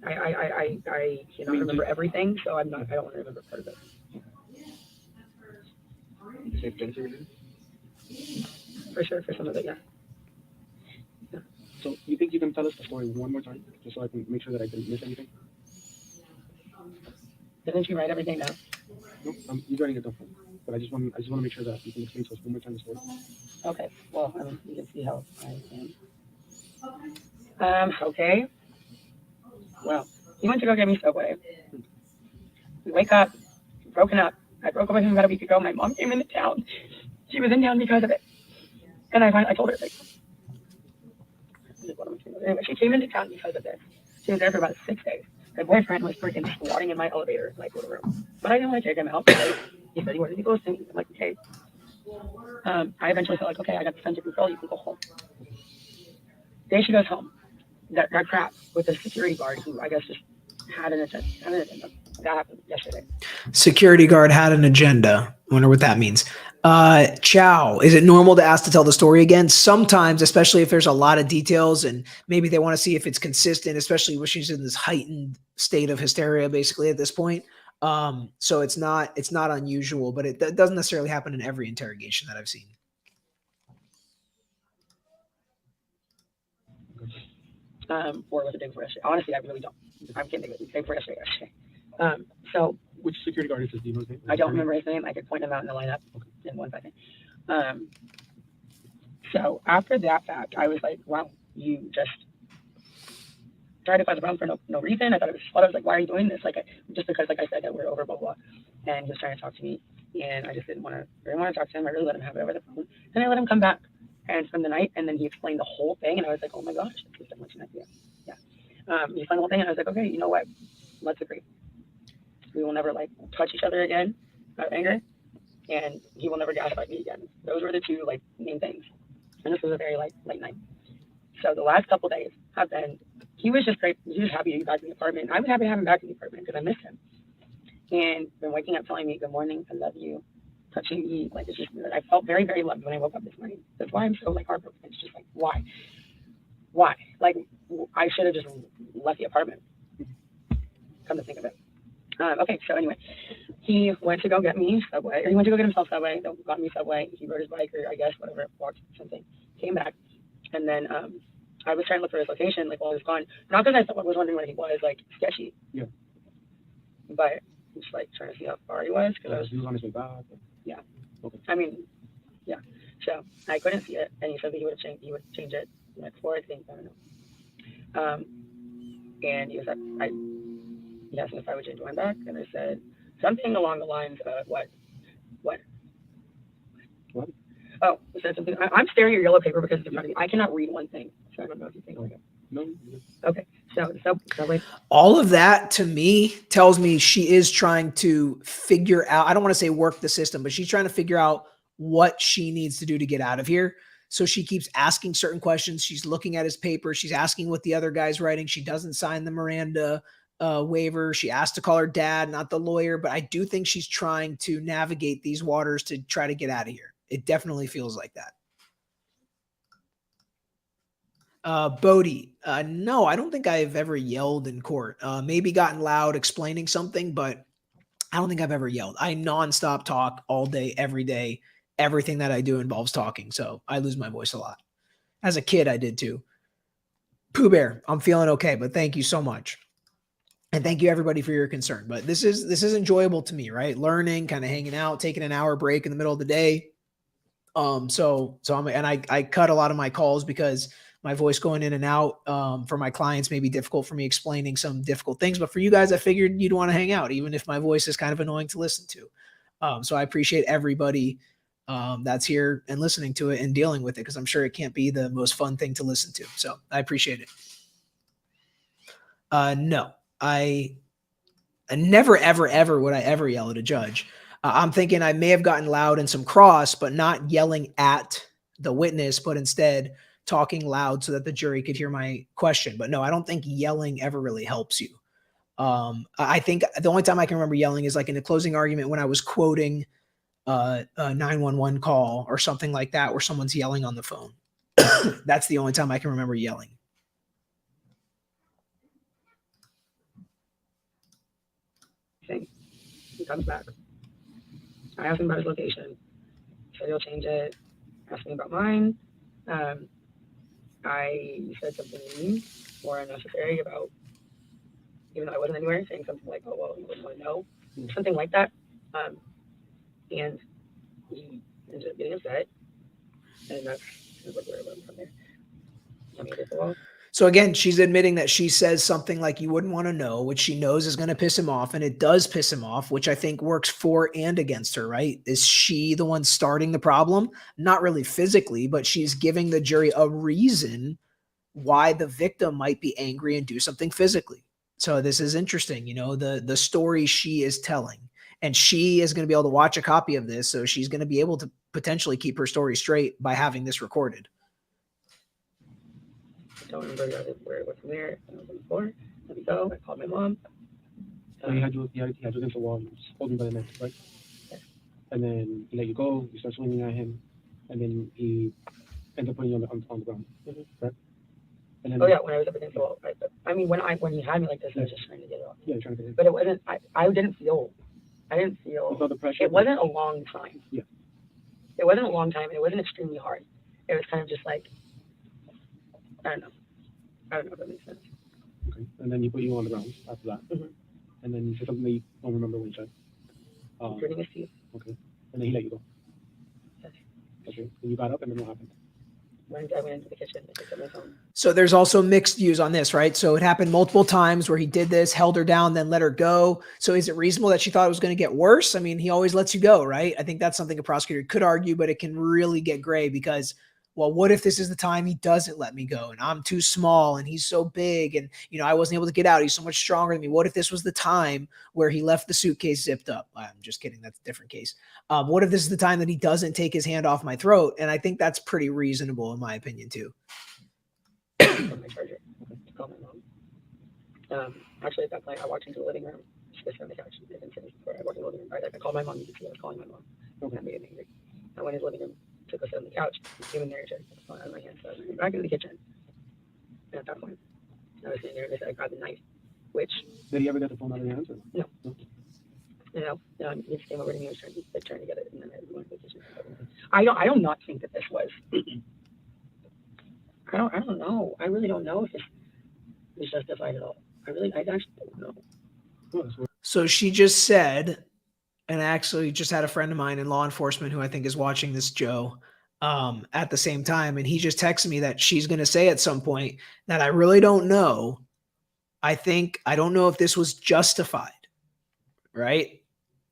I cannot remember everything, so I don't want to remember part of it. Safe gender related? For sure, for some of it, yeah. So you think you can tell us the story one more time, just so I can make sure that I didn't miss anything? Didn't you write everything down? No, you're writing it down. But I just want to make sure that you can explain to us one more time the story. Okay. Well, I mean, you can see how I am. Okay. Well, he went to go get me Subway. We wake up, broken up. I broke up with him about a week ago. My mom came into town. She was in town because of it. And I told her, like, anyway, she came into town because of this. She was there for about 6 days. My boyfriend was freaking squatting in my elevator, like, little room. But I didn't want to take him out because he said he wanted to go sing. I'm like, okay. I eventually felt like, okay, I got the sense of control. You can go home. Day she goes home. That crap with the security guard who I guess just had an agenda. That happened yesterday. Security guard had an agenda. Wonder what that means. Chow, is it normal to ask to tell the story again? Sometimes, especially if there's a lot of details and maybe they want to see if it's consistent, especially when she's in this heightened state of hysteria basically at this point. So it's not unusual, but it doesn't necessarily happen in every interrogation that I've seen. or was it day before yesterday? Honestly, I really don't. I'm kidding. It was day before yesterday. So Which security guard is this? Do you know his name? I don't remember his name. I could point him out in the lineup in 1 second. So after that fact, I was like, wow, you just tried to cause a problem for no reason. I thought it was like, why are you doing this? Like, just because, like I said, that we're over, blah, blah. And he was trying to talk to me, and I just didn't want to talk to him. I really let him have it over the phone. And I let him come back and spend the night, and then he explained the whole thing, and I was like, oh my gosh, this is so much an idea. Yeah. He explained the whole thing, and I was like, okay, you know what? Let's agree. We will never, like, touch each other again out of anger, and he will never gaslight me again. Those were the two, like, main things. And this was a very, like, late night. So the last couple days have been, he was just great. He was happy to be back in the apartment. I was happy to have him back in the apartment because I missed him. And been waking up telling me, good morning, I love you, touching me. Like, it's just weird. I felt very, very loved when I woke up this morning. That's why I'm so, like, heartbroken. It's just like, why? Why? Like, I should have just left the apartment. Come to think of it. Okay, so anyway, he went to go get me Subway, or he went to go get himself Subway, got me Subway. He rode his bike, or I guess, whatever, walked something, came back. And then I was trying to look for his location, like, while he was gone. Not because I was wondering where he was, like, sketchy. Yeah. But just, like, trying to see how far he was. Because he was on his way back. Yeah. Okay. I mean, yeah. So I couldn't see it, and he said that he would change it like 4, I think. I don't know. And he was like, he asked me if I would change mine back, and I said something along the lines of what? Oh, I said something. I'm staring at yellow paper because it's in front of me. I cannot read one thing, so I don't know if you think like it. No. Okay, so Subway. All of that to me tells me she is trying to figure out, I don't want to say work the system, but she's trying to figure out what she needs to do to get out of here. So she keeps asking certain questions. She's looking at his paper. She's asking what the other guy's writing. She doesn't sign the Miranda waiver. She asked to call her dad, not the lawyer, but I do think she's trying to navigate these waters to try to get out of here. It definitely feels like that. Bodie, no, I don't think I've ever yelled in court. Maybe gotten loud explaining something, but I don't think I've ever yelled. I nonstop talk all day, every day. Everything that I do involves talking, so I lose my voice a lot. As a kid, I did too. Pooh Bear, I'm feeling okay, but thank you so much. And thank you everybody for your concern. But this is enjoyable to me, right? Learning, kind of hanging out, taking an hour break in the middle of the day. I cut a lot of my calls because my voice going in and out for my clients may be difficult for me explaining some difficult things. But for you guys, I figured you'd want to hang out, even if my voice is kind of annoying to listen to. So I appreciate everybody that's here and listening to it and dealing with it, because I'm sure it can't be the most fun thing to listen to. So I appreciate it. No, I never, ever, ever would I ever yell at a judge. I'm thinking I may have gotten loud and some cross, but not yelling at the witness, but instead talking loud so that the jury could hear my question. But no, I don't think yelling ever really helps you. I think the only time I can remember yelling is like in a closing argument when I was quoting a 911 call or something like that, where someone's yelling on the phone. That's the only time I can remember yelling. He comes back. I asked him about his location. He said he'll change it. Asked me about mine. I said something mean or unnecessary about, even though I wasn't anywhere, saying something like, oh, well, you wouldn't want to know. Something like that. And he ended up getting upset. And that's what we're about from there. I mean, it's a wall. So again, she's admitting that she says something like you wouldn't want to know, which she knows is going to piss him off. And it does piss him off, which I think works for and against her, right? Is she the one starting the problem? Not really physically, but she's giving the jury a reason why the victim might be angry and do something physically. So this is interesting, you know, the story she is telling. And she is going to be able to watch a copy of this. So she's going to be able to potentially keep her story straight by having this recorded. I don't remember where it was from there. I was on the floor. Let me go. I called my mom. So he had you against the wall, you was holding by the neck, right? Yeah. And then he let you go. You start swinging at him, and then he ended up putting you on the ground, right? And then, when I was up against the wall. I mean, when he had me like this, I was just trying to get it off. Yeah, trying to get it. But it wasn't. I didn't feel. You felt the pressure. It wasn't a long time. Yeah. It wasn't a long time, and it wasn't extremely hard. It was kind of just like, I don't know. I don't know if that makes sense. Okay. And then he put you on the ground after that. Mhm. And then you said something that you don't remember what you said. Gritting his teeth. Okay. And then he let you go. Yes. Okay. And you got up, and then what happened? I went into the kitchen and picked up my phone. So there's also mixed views on this, right? So it happened multiple times where he did this, held her down, then let her go. So is it reasonable that she thought it was going to get worse? I mean, he always lets you go, right? I think that's something a prosecutor could argue, but it can really get gray because, well, what if this is the time he doesn't let me go and I'm too small and he's so big and, you know, I wasn't able to get out. He's so much stronger than me. What if this was the time where he left the suitcase zipped up? I'm just kidding. That's a different case. What if this is the time that he doesn't take his hand off my throat? And I think that's pretty reasonable in my opinion too. From my charger to call my mom. Actually, at that point, I walked into the living room. She was on the couch. I didn't say this before. I walked in the living room. I called my mom. You could see I was calling my mom. Okay. That made me angry. I went in the living room, took a sit on the couch, came in there, took the phone out of my hand. So I went back into the kitchen. And at that point, I was sitting there and I grabbed the knife, which, Did he ever get the phone out of your hands? Or? No. He just came over to me and was trying to get it. And then I went to the kitchen. I don't not think that this was. I don't know. I really don't know if this is justified at all. I actually don't know. Oh, that's weird. So she just said, and I actually just had a friend of mine in law enforcement who I think is watching this, Joe, at the same time. And he just texted me that she's going to say at some point that I really don't know. I don't know if this was justified, right?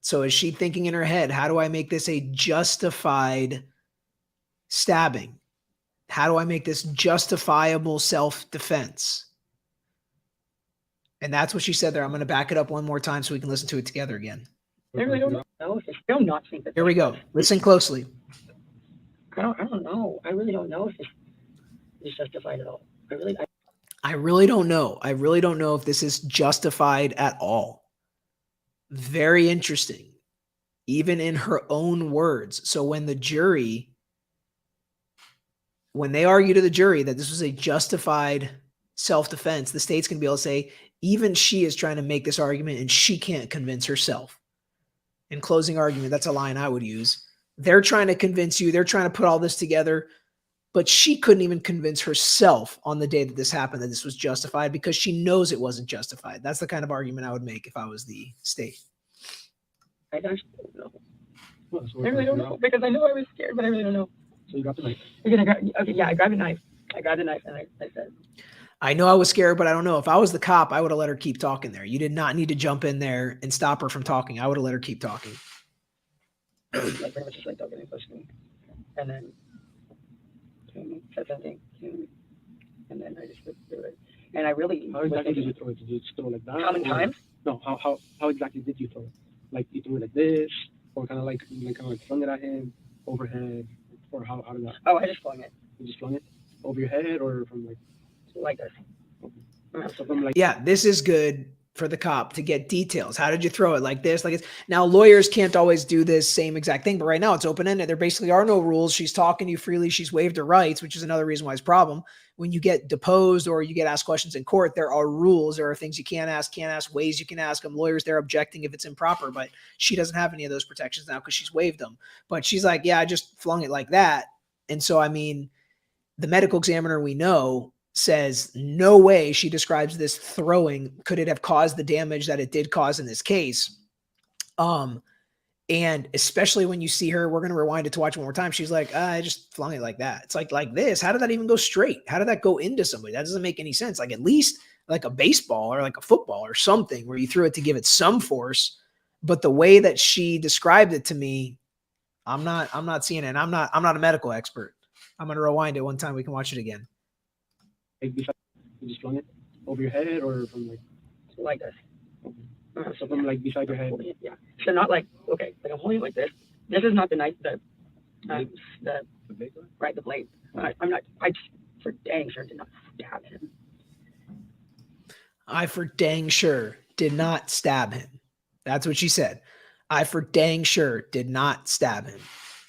So is she thinking in her head, how do I make this a justified stabbing? How do I make this justifiable self-defense? And that's what she said there. I'm going to back it up one more time so we can listen to it together again. I really don't know if I do not think that. Here we go. Listen closely. I don't know. I really don't know if this is justified at all. I really don't know. I really don't know if this is justified at all. Very interesting. Even in her own words. So when they argue to the jury that this was a justified self-defense, the state's going to be able to say, even she is trying to make this argument and she can't convince herself. In closing argument, that's a line I would use. They're trying to convince you. They're trying to put all this together, but she couldn't even convince herself on the day that this happened that this was justified because she knows it wasn't justified. That's the kind of argument I would make if I was the state. I actually don't know. Oh, that's I weird. really don't know because I know I was scared, but I really don't know. So you got the knife. I grabbed a knife. I grabbed a knife and I said, I know I was scared, but I don't know. If I was the cop, I would have let her keep talking there. You did not need to jump in there and stop her from talking. I would have let her keep talking. like pretty much just like talking and pushing me. And then said something, and then I just threw it. And I really. How exactly did you throw it? Did you just throw it like that? How many times? No. How exactly did you throw it? Like you threw it like this, or kind of like flung it at him overhead, or how did that? Oh, I just flung it. You just flung it over your head, or from like this. So from like. Yeah, this is good for the cop to get details. How did you throw it? Like this, like it's now lawyers can't always do this same exact thing, but right now it's open-ended. There basically are no rules. She's talking to you freely. She's waived her rights, which is another reason why it's a problem. When you get deposed or you get asked questions in court, there are rules. There are things you can't ask, ways you can ask them. Lawyers, they're objecting if it's improper, but she doesn't have any of those protections now because she's waived them. But she's like, yeah, I just flung it like that. And so, I mean, the medical examiner we know says no way she describes this throwing could it have caused the damage that it did cause in this case. And especially when you see her, we're going to rewind it to watch one more time. She's like, I just flung it like that. It's like this. How did that even go straight? How did that go into somebody? That doesn't make any sense. Like at least like a baseball or like a football or something where you threw it to give it some force. But the way that she described it to me, I'm not seeing it. I'm not a medical expert. I'm going to rewind it one time. We can watch it again. You just flung it over your head, or from like this. So from like beside your head. Yeah. So not like like I'm holding it like this. This is not the knife. The blade. Right, the blade. I'm not. I just for dang sure did not stab him. I for dang sure did not stab him. That's what she said. I for dang sure did not stab him.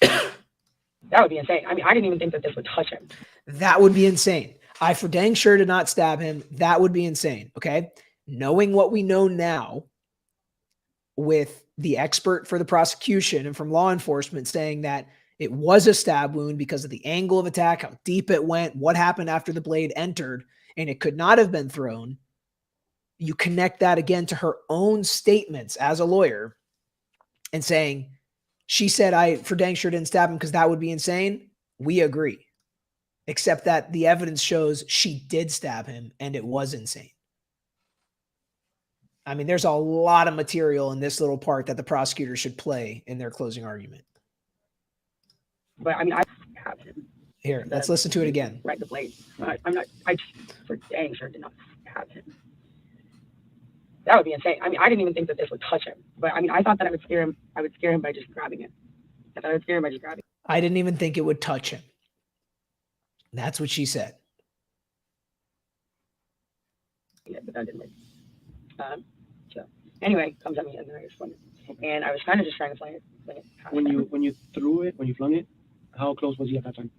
That would be insane. I mean, I didn't even think that this would touch him. That would be insane. I for dang sure did not stab him. That would be insane. Okay. Knowing what we know now with the expert for the prosecution and from law enforcement saying that It was a stab wound because of the angle of attack, how deep it went, what happened after the blade entered, and it could not have been thrown. You connect that again to her own statements as a lawyer and saying, she said, I for dang sure didn't stab him because that would be insane. We agree. Except that the evidence shows she did stab him and it was insane. I mean, there's a lot of material in this little part that the prosecutor should play in their closing argument. But I mean, I have him. Here, let's listen to it again. Right, the blade. I for dang sure did not stab him. That would be insane. I mean, I didn't even think that this would touch him. But I mean, I thought that I would scare him. I would scare him by just grabbing him. I thought I would scare him by just grabbing him. I didn't even think it would touch him. That's what she said. Yeah, but that didn't work. So anyway, comes at me and then I just flung it. And I was kind of just trying to fling it. When you threw it, when you flung it, how close was he at that time?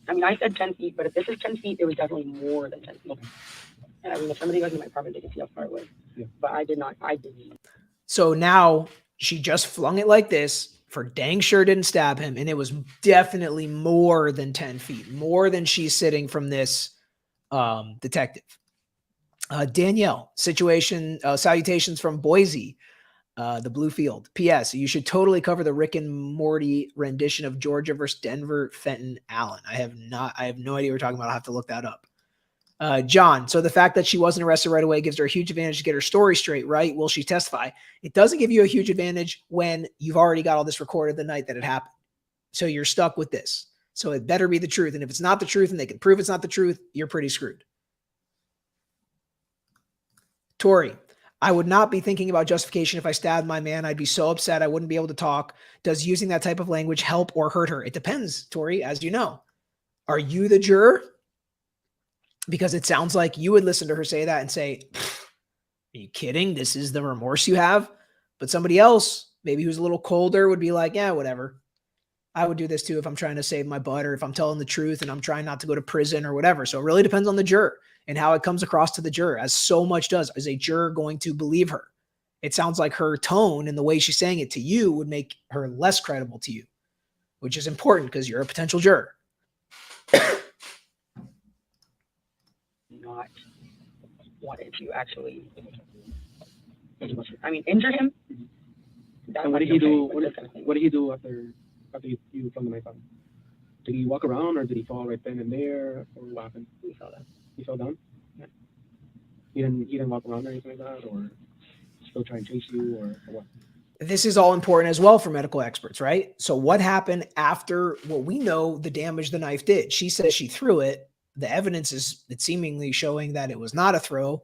I mean, I said 10 feet, but if this is 10 feet, it was definitely more than 10 feet. Okay. And I mean, if somebody goes in my apartment, they can see how far it was. Yeah. But I didn't. So now she just flung it like this, for dang sure didn't stab him, and it was definitely more than 10 feet, more than she's sitting from this detective. Danielle, salutations from Boise, the Blue Field. P.S. You should totally cover the Rick and Morty rendition of Georgia versus Denver, Fenton, Allen. I have no idea what you're talking about. I'll have to look that up. John, so the fact that she wasn't arrested right away gives her a huge advantage to get her story straight, right? Will she testify? It doesn't give you a huge advantage when you've already got all this recorded the night that it happened. So you're stuck with this. So it better be the truth. And if it's not the truth and they can prove it's not the truth, you're pretty screwed. Tori, I would not be thinking about justification if I stabbed my man. I'd be so upset I wouldn't be able to talk. Does using that type of language help or hurt her? It depends, Tori, as you know. Are you the juror? Because it sounds like you would listen to her say that and say, are you kidding? This is the remorse you have? But somebody else, maybe who's a little colder, would be like, yeah, whatever. I would do this too if I'm trying to save my butt or if I'm telling the truth and I'm trying not to go to prison or whatever. So it really depends on the juror and how it comes across to the juror, as so much does. Is a juror going to believe her? It sounds like her tone and the way she's saying it to you would make her less credible to you, which is important because you're a potential juror. Not wanted to actually, I mean, injure him. And what did he do? What did he do after you flung the knife out? Did he walk around or did he fall right then and there, or what happened? He fell down. He fell down. Yeah. He didn't walk around or anything like that, or still try and chase you, or what? This is all important as well for medical experts, right? So what happened after what we know the damage the knife did? She says she threw it. The evidence is it's seemingly showing that it was not a throw.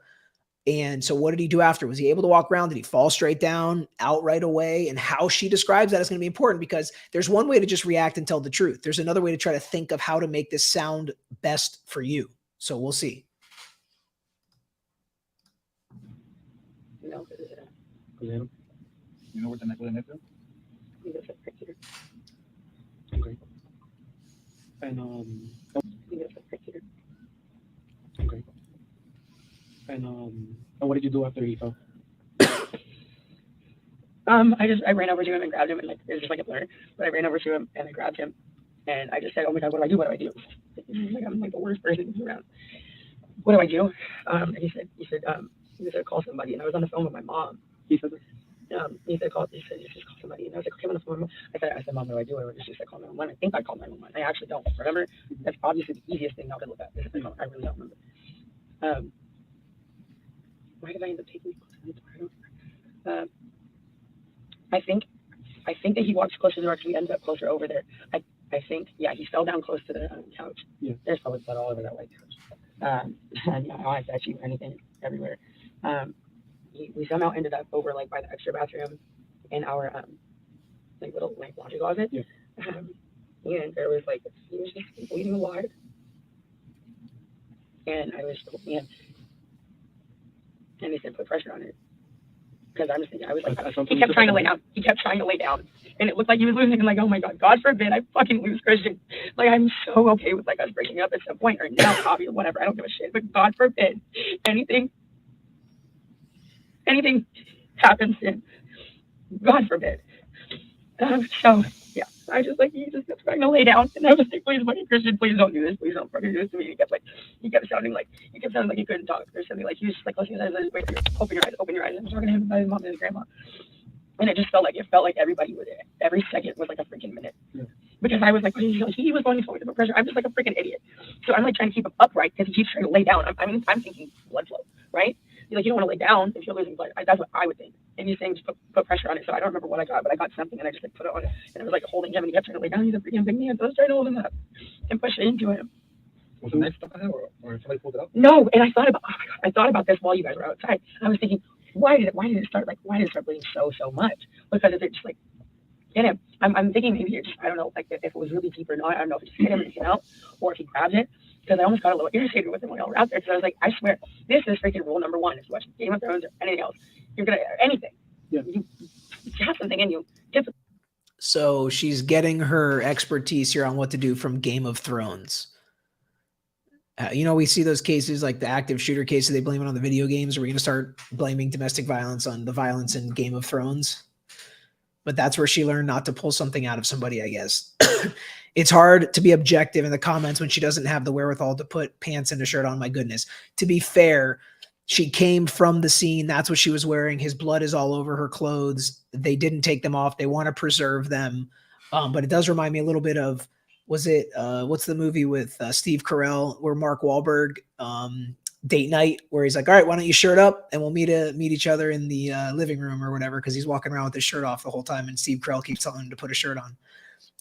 And so what did he do after? Was he able to walk around? Did he fall straight down, out right away? And how she describes that is going to be important, because there's one way to just react and tell the truth. There's another way to try to think of how to make this sound best for you. So we'll see. No, You know what the knife is? Okay. And okay. And what did you do after he fell? I ran over to him and grabbed him, and like it was just like a blur. But I ran over to him and I grabbed him, and I just said, "Oh my God, what do I do? What do I do?" Like I'm like the worst person around. What do I do? And he said call somebody, and I was on the phone with my mom. He said this? He said just call somebody, and I was like, okay, I'm on the phone. I said, Mom, what do I do? And she said call 911. I think I called 911. I actually don't remember. That's obviously the easiest thing now to look at. I really don't remember. Why did I end up taking it? I think that he walked closer to the door because we ended up closer over there. I think, yeah, he fell down close to the couch. Yeah. There's probably blood all over that white couch. And yeah, I bet you anything everywhere. We somehow ended up over like by the extra bathroom in our like little like laundry closet. Yeah. And there was like he was just bleeding a lot. And I was and they said put pressure on it. Because I'm just thinking, I was like, he kept trying to lay down. He kept trying to lay down. And it looked like he was losing. And like, oh my God forbid I fucking lose Christian. Like, I'm so okay with like us breaking up at some point or now, Bobby, or whatever. I don't give a shit. But God forbid anything happens to him. God forbid. So, yeah. So I just like, he just kept trying to lay down. And I was like, please, fucking Christian, please don't do this. Please don't fucking do this to me. He kept sounding like he couldn't talk or something. Like he was just like, listening to this, wait, open your eyes, open your eyes. I was talking to him about his mom and his grandma. And it felt like everybody was there. Every second was like a freaking minute. Yeah. Because I was like, he was going so much pressure. I'm just like a freaking idiot. So I'm like trying to keep him upright because he keeps trying to lay down. I'm thinking blood flow, right? He's like, you don't want to lay down if you're losing blood. That's what I would think. And he's saying just put pressure on it. So I don't remember what I got, but I got something and I just like put it on it. And it was like holding him and he kept trying to lay down. He's a freaking big man. So I was trying to hold him up and push it into him. Was the knife stuck on him or somebody pulled it out? No, and I thought about this while you guys were outside. I was thinking, why did it start bleeding so much? Because is it just like hit him? I'm thinking maybe it just, I don't know, like if it was really deep or not. I don't know if it just hit him and came out or if he grabbed it. Because I almost got a little irritated with him when I was out there. Because I was like, I swear, this is freaking rule number one. If you watch Game of Thrones or anything else, you're gonna anything. Yeah. You have something in you. So she's getting her expertise here on what to do from Game of Thrones. We see those cases like the active shooter cases, they blame it on the video games. Are we going to start blaming domestic violence on the violence in Game of Thrones? But that's where she learned not to pull something out of somebody, I guess. It's hard to be objective in the comments when she doesn't have the wherewithal to put pants and a shirt on, my goodness. To be fair, she came from the scene. That's what she was wearing. His blood is all over her clothes. They didn't take them off. They want to preserve them. But it does remind me a little bit of, was it what's the movie with Steve Carell where Mark Wahlberg, Date Night, where he's like, all right, why don't you shirt up and we'll meet each other in the living room or whatever, because he's walking around with his shirt off the whole time and Steve Carell keeps telling him to put a shirt on.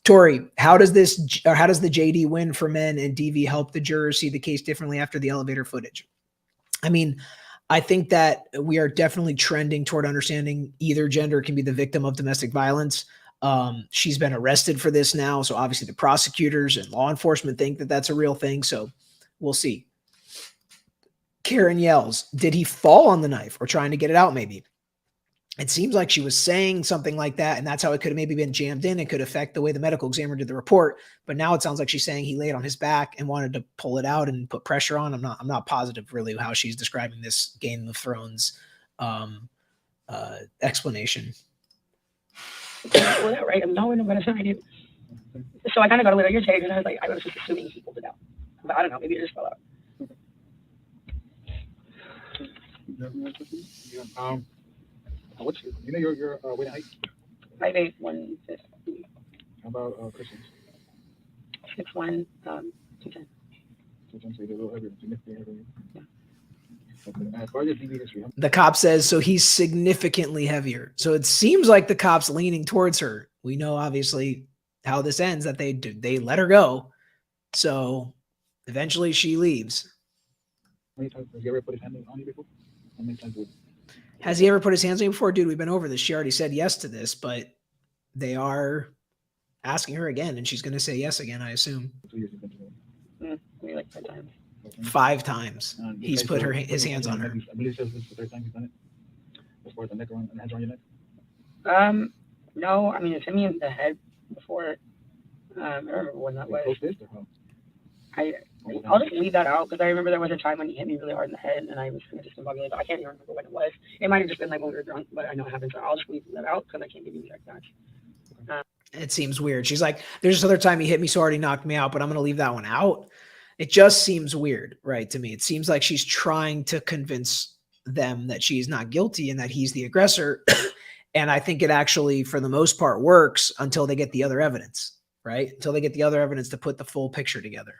Tori, how does the JD win for men and DV help the jurors see the case differently after the elevator footage? I mean, I think that we are definitely trending toward understanding either gender can be the victim of domestic violence. She's been arrested for this now. So obviously the prosecutors and law enforcement think that that's a real thing. So we'll see. Karen yells, did he fall on the knife or trying to get it out? Maybe. It seems like she was saying something like that. And that's how it could have maybe been jammed in. It could affect the way the medical examiner did the report. But now it sounds like she's saying he laid on his back and wanted to pull it out and put pressure on. I'm not positive really how she's describing this Game of Thrones explanation. Well, that right. I'm not going to I do. So I kind of got a little irritated because I was like, I was just assuming he pulled it out. But I don't know. Maybe it just fell out. Yeah. What's your weight and height? 5'8", 150. How about Christians? 6'1", 210. 210, so you're a little heavier, significantly heavier. Yeah. Okay. As far as your DV history, the cop says so he's significantly heavier. So it seems like the cop's leaning towards her. We know obviously how this ends, that they let her go. So eventually she leaves. How many times has he ever put his hand on you before? How many times would? Has he ever put his hands on you before? Dude, we've been over this. She already said yes to this, but they are asking her again, and she's going to say yes again, I assume. 2 years you've been together. Maybe like 5 times. 5 times. He's put his hands on her. I believe this is the 3rd time he's done it. As far as the neck and hands on your neck? No, I mean, it's hit me in the head before. I don't remember when that was. I'll just leave that out because I remember there was a time when he hit me really hard in the head and I was kind of discombobulated, but I can't even remember when it was. It might have just been like when we were drunk, but I know it happened, so I'll just leave that out because I can't give you the exact facts. It seems weird. She's like, there's this other time he hit me so hard he knocked me out, but I'm going to leave that one out. It just seems weird, right, to me. It seems like she's trying to convince them that she's not guilty and that he's the aggressor. And I think it actually, for the most part, works until they get the other evidence, right? Until they get the other evidence to put the full picture together.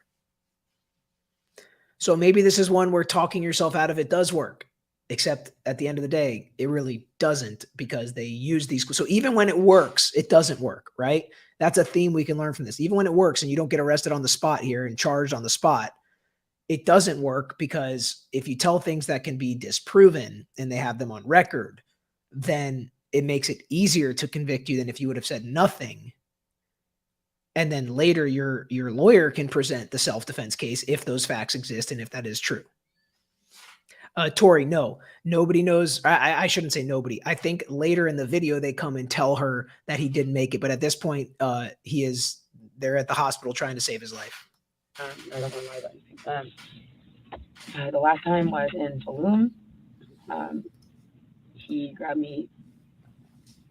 So maybe this is one where talking yourself out of it does work, except at the end of the day, it really doesn't because they use these. So even when it works, it doesn't work, right? That's a theme we can learn from this. Even when it works and you don't get arrested on the spot here and charged on the spot, it doesn't work because if you tell things that can be disproven and they have them on record, then it makes it easier to convict you than if you would have said nothing. And then later your lawyer can present the self-defense case if those facts exist and if that is true. Tori, no, nobody knows. I shouldn't say nobody. I think later in the video, they come and tell her that he didn't make it. But at this point, they're at the hospital trying to save his life. I don't know why about anything. The last time was in Tulum. He grabbed me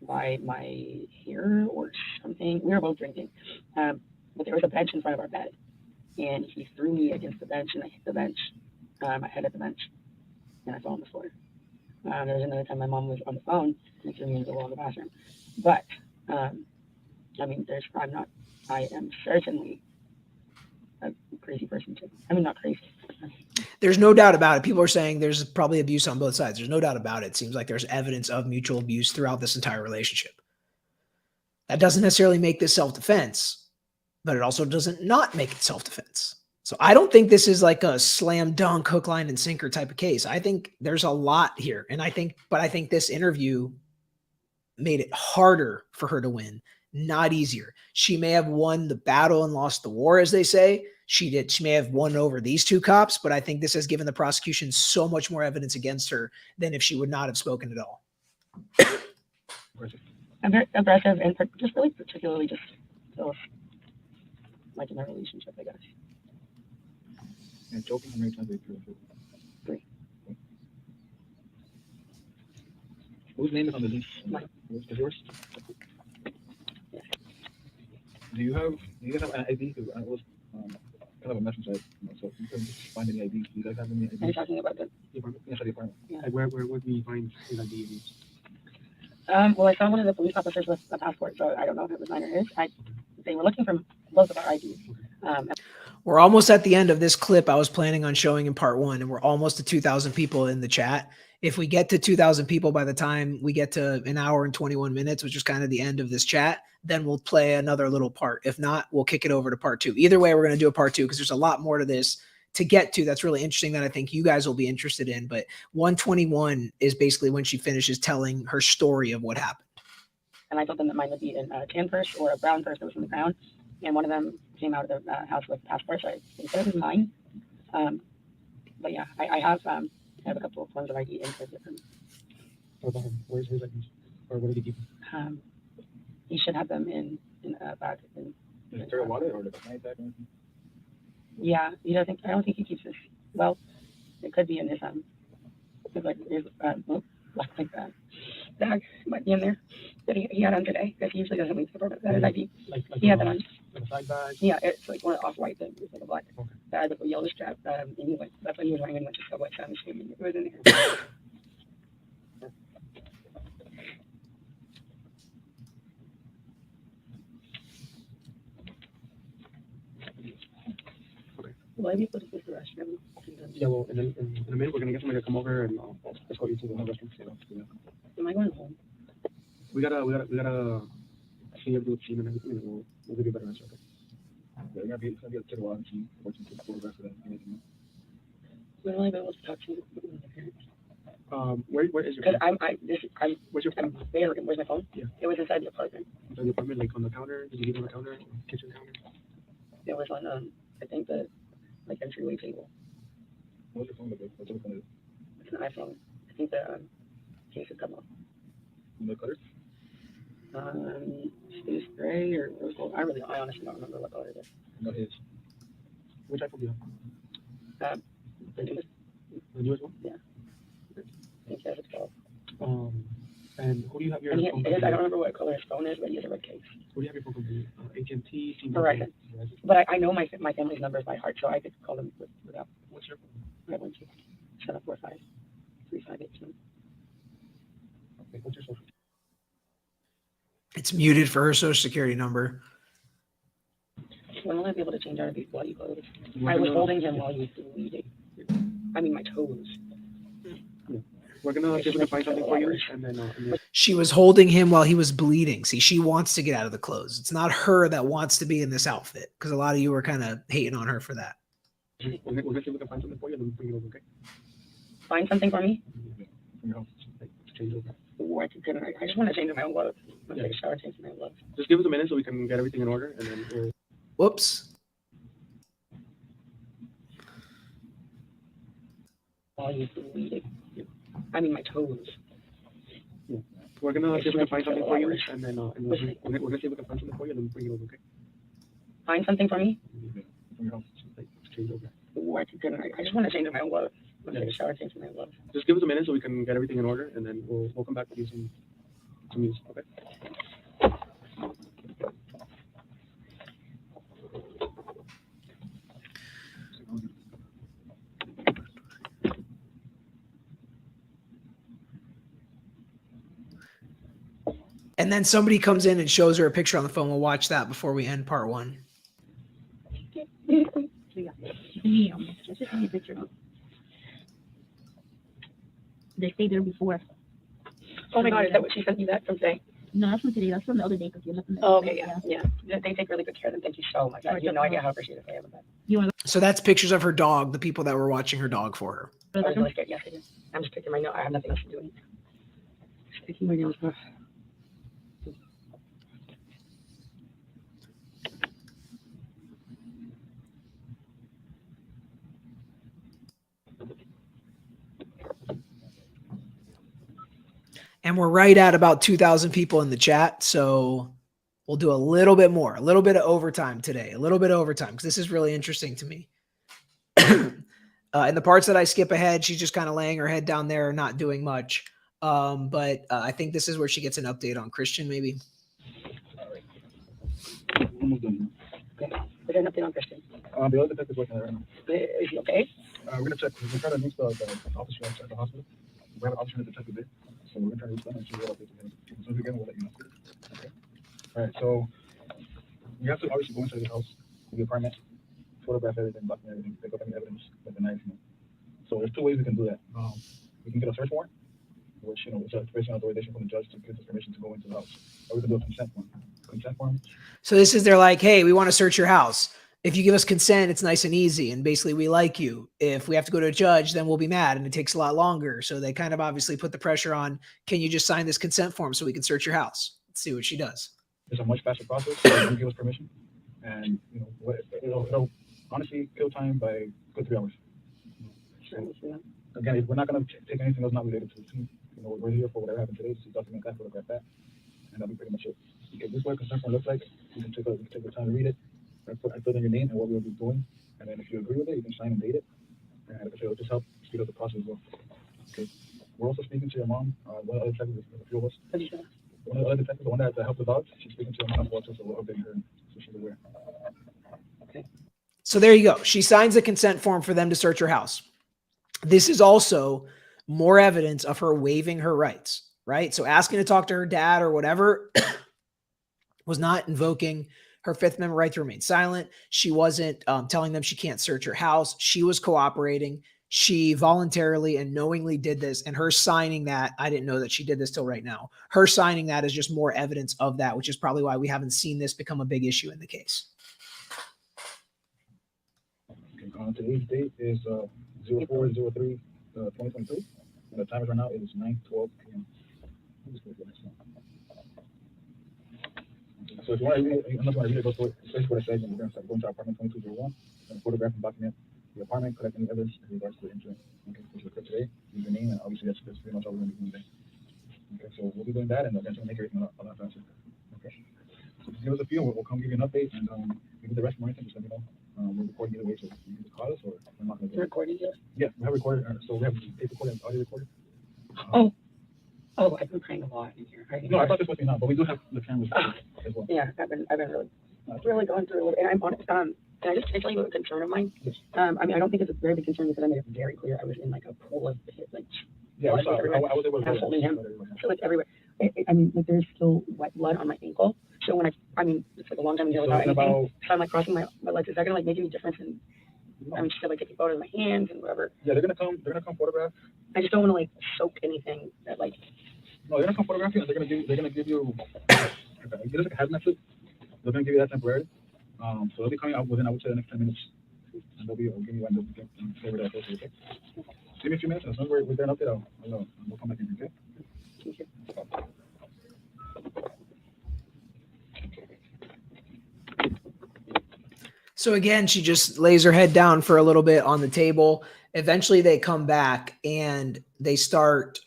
by my hair or something. We were both drinking, but there was a bench in front of our bed, and he threw me against the bench, and I hit the bench, my head at the bench, and I fell on the floor. There was another time my mom was on the phone and threw me into the wall of the bathroom. But I mean, I am certainly a crazy person too. I mean, not crazy. There's no doubt about it. People are saying there's probably abuse on both sides. There's no doubt about it. It seems like there's evidence of mutual abuse throughout this entire relationship. That doesn't necessarily make this self-defense, but it also doesn't not make it self-defense. So I don't think this is like a slam dunk, hook, line, and sinker type of case. I think there's a lot here. And I think this interview made it harder for her to win, not easier. She may have won the battle and lost the war, as they say. She did. She may have won over these two cops, but I think this has given the prosecution so much more evidence against her than if she would not have spoken at all. I'm very aggressive and just really particularly just so like in a relationship, I guess. And choking, how many times did you 3. Whose name is on the lease? Mine. Is yours? Yes. Do you guys have an ID? Because I was kind of a message that, so you couldn't just find any IDs. Do you guys have any IDs? Are you talking about the Yes, the apartment. Yeah. Like where would we find his ID? well, I saw one of the police officers with a passport, so I don't know if it was mine or his. They were looking for both of our IDs. We're almost at the end of this clip I was planning on showing in part 1, and we're almost to 2,000 people in the chat. If we get to 2,000 people by the time we get to an hour and 21 minutes, which is kind of the end of this chat, then we'll play another little part. If not, we'll kick it over to part 2. Either way, we're going to do a part 2 because there's a lot more to this to get to that's really interesting that I think you guys will be interested in. But 121 is basically when she finishes telling her story of what happened. And I told them that mine would be in a tan purse or a brown purse that was in the ground. And one of them came out of the house with passports. So they said it was mine. But yeah, I have a couple of forms of ID in with them. What about him? Where's his ID? Or what did he keep? He should have them in a bag. Is it a wallet or like a night bag or anything? Yeah, I don't think he keeps this. Well, it could be in his like that bag might be in there that he had on today because he usually doesn't leave the apartment. That is ID. Like He had that on. Like a side bag? Yeah, it's like one of the off-white things. It's like a black Okay. bag with a yellow strap. Anyway, that's what he was wearing when he went to Subway, so I'm assuming it was in here. Will I be able to use the restroom? Yeah, well, in a minute we're gonna get somebody to come over and escort you to the restroom. Am I going home? We gotta see your blue team and everything, and we'll give you a better answer. Okay. Yeah, it's gonna be a little while and see what you can for the rest of that. Anything. When will I be able to talk to the parents? Where is your Because phone? where's your phone? Where's my phone? Yeah. It was inside the apartment. Inside the apartment, like on the counter? Did you leave it on the counter? Kitchen counter? It was on I think the entryway table. What's your phone look like? What's your phone is? It's an iPhone. I think the case would come off. No color? Space gray or rose gold. I honestly don't remember what color it is. Not his. Which iPhone do you have? The newest. The newest one? I think he has a 12. And who do you have your And phone I don't company? remember what color his phone is, but he has a red case. Who do you have your phone company? AT&T, Verizon. But I know my family's numbers by heart, so I could call them without. What's your phone? 745 3582. Okay, what's your social? It's muted for her social security number. When will I be able to change out of these bloody clothes? We're I was gonna- holding him while he was bleeding. I mean, my toes. We're gonna see if we can find something for you, and then She was holding him while he was bleeding. See, she wants to get out of the clothes. It's not her that wants to be in this outfit because a lot of you were kind of hating on her for that. we're gonna see if we can find something for you, and then bring it over, okay? Find something for me? From your house. Like, change over. What? I just want to change my own clothes. I want to Yeah. take a shower, change my own clothes. Just give us a minute so we can get everything in order, and then we'll... Whoops. While he was bleeding. I mean, my toes. We're gonna see if we can find something for you, and then we're gonna see if we can find something for you, and then bring it over, okay? Find something for me? From your house. Like, change over. What? I just want to change my own clothes. I want to take a shower, change my own clothes. Just give us a minute so we can get everything in order, and then we'll come back with you some 2 weeks. Okay. And then somebody comes in and shows her a picture on the phone. We'll watch that before we end part 1. Let's just send you a picture. They stayed there before. Oh my God, is that what she sent you that from today? No, that's from today. That's from the other day because you left them. Oh, okay, yeah. They take really good care of them. Thank you so much. You have no idea how appreciative I am of that. So that's pictures of her dog, the people that were watching her dog for her. I was really scared. Yes, I did. I'm just picking my nails. I have nothing else to do. Just picking my nails off. And we're right at about 2,000 people in the chat. So we'll do a little bit more, a little bit of overtime today, a little bit of overtime, because this is really interesting to me. In the parts that I skip ahead, she's just kind of laying her head down there, not doing much. But I think this is where she gets an update on Christian, maybe. Almost done. Okay. Is there an update on Christian? The other detective's working on it right now. Is he okay? We're gonna check. We're trying to reach the officer at the hospital. We have an officer and a detective there, so we're gonna try to reach them and see what updates we have. As soon as we get them, we'll let you know. Okay. All right. So we have to obviously go inside the house, the apartment, photograph everything, document everything, pick up any evidence with the knife. So there's 2 ways we can do that. We can get a search warrant, which it's a based on authorization from the judge to give us permission to go into the house. Or we can do a consent form. Consent form. So this is, they're like, hey, we want to search your house. If you give us consent, it's nice and easy. And basically we like you. If we have to go to a judge, then we'll be mad and it takes a lot longer. So they kind of obviously put the pressure on, can you just sign this consent form so we can search your house? Let's see what she does. It's a much faster process. So you give us permission. And, it'll honestly kill time by a good 3 hours. So, again, we're not going to take anything else not related to the team. We're here for whatever happened today, to document that, photograph that, and that'll be pretty much it. Okay, this is what a consent form looks like. You can take the time to read it. I put in your name and what we'll be doing, and then if you agree with it, you can sign and date it. And like I said, it'll just help speed up the process as well. Okay. We're also speaking to your mom. One other detective, a few of us. One of the other detectives, the one that helped the dogs, she's speaking to your mom as well, so we're updating her so she's aware. Okay. So there you go. She signs a consent form for them to search her house. This is also more evidence of her waiving her rights, right? So asking to talk to her dad or whatever was not invoking her Fifth Amendment right to remain silent. She wasn't telling them she can't search her house. She was cooperating. She voluntarily and knowingly did this, and her signing that, I didn't know that she did this till right now. Her signing that is just more evidence of that, which is probably why we haven't seen this become a big issue in the case. Okay, today's date is 04/03/2023, and the time right now is 9:12 p.m. So if you want to read it, I'm not going to read it, go through it. Basically what I said, we're going to start going to apartment 2201, and photograph and document the apartment, collect any evidence in regards to the incident. Okay, which will occur today, use your name, and obviously that's pretty much all we're going to be doing today. Okay, so we'll be doing that, and eventually make everything a lot faster. Okay, so just give us a few, we'll come give you an update, and we do the rest more anything, just let me know. We're recording either way, so you can just call us, or we're not going to do it. Recording here? Yeah, we have recorded, so we have tape recorded and audio recorded. Oh, I've been praying a lot in here. No, I thought this was not, but we do have the cameras as well. Yeah, I've been really going through it, and I'm honest. Can I just tell you a concern of mine? Yes. I mean, I don't think it's a very big concern because I made it very clear I was in like a pool of Yeah, I was able to holding him. So it's everywhere. I mean, like there's still wet blood on my ankle. So when I mean, it's like a long time ago without anything. So I'm like crossing my legs. Is that gonna like make any difference? And I mean, she's like taking photos of my hands and whatever. Yeah, they're gonna come photograph. I just don't want to like soak anything that like. No, they're gonna come photograph you, and they're gonna give you. Okay, it is like a hazmat suit. They're gonna give you that temporarily. So they'll be coming out within, I would say, the next 10 minutes, and they'll give you one. They'll over that photo. Okay. Give me a few minutes, and as soon as we're there, update, I'll come back in. Okay. Thank you. So again, she just lays her head down for a little bit on the table. Eventually they come back and they start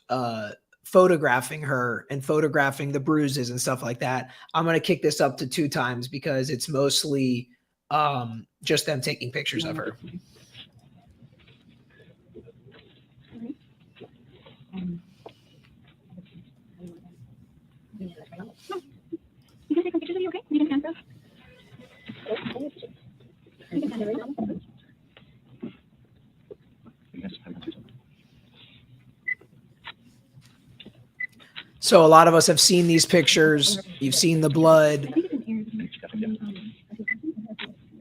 photographing her and photographing the bruises and stuff like that. I'm going to kick this up to 2 times because it's mostly just them taking pictures of her. pictures of you, okay? You can stand for us. You can stand for us. So a lot of us have seen these pictures. You've seen the blood,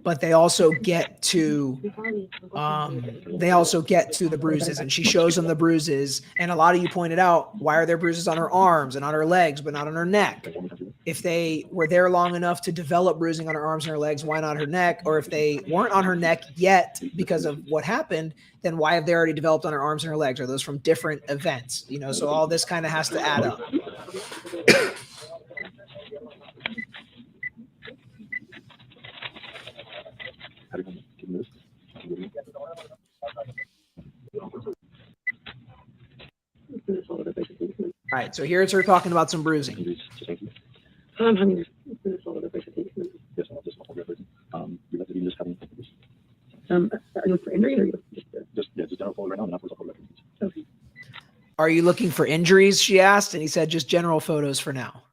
but they also get to the bruises, and she shows them the bruises. And a lot of you pointed out, why are there bruises on her arms and on her legs, but not on her neck? If they were there long enough to develop bruising on her arms and her legs, why not her neck? Or if they weren't on her neck yet because of what happened, then why have they already developed on her arms and her legs? Are those from different events? You know, so all this kind of has to add up. All right, so here's her talking about some bruising. I mean, there's all over the place. Are you looking for injury or are you just general photo right now? Okay. Are you looking for injuries? She asked, and he said just general photos for now.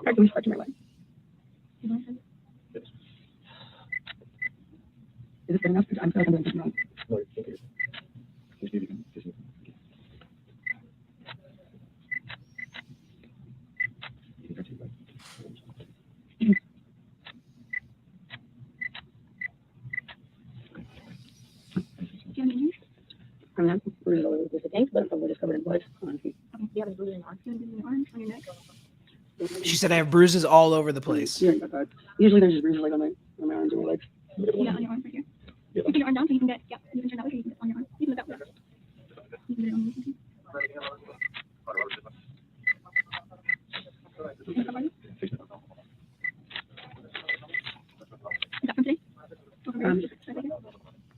Can we start to my leg? Is it good enough? I'm feeling something wrong. I'm not bruised all over the tank, but I'm probably just covered in blood. Do you have a bruise in your arm? Do you have a bruise in your arms, on your neck? She said I have bruises all over the place. Yeah, not bad. Usually there's just bruises like on my arms and my legs. Yeah, on your arms right here. You put your arm down so you can get, you can turn that way so you can get on your arm. You can look that way. You can get it on your Is that from today?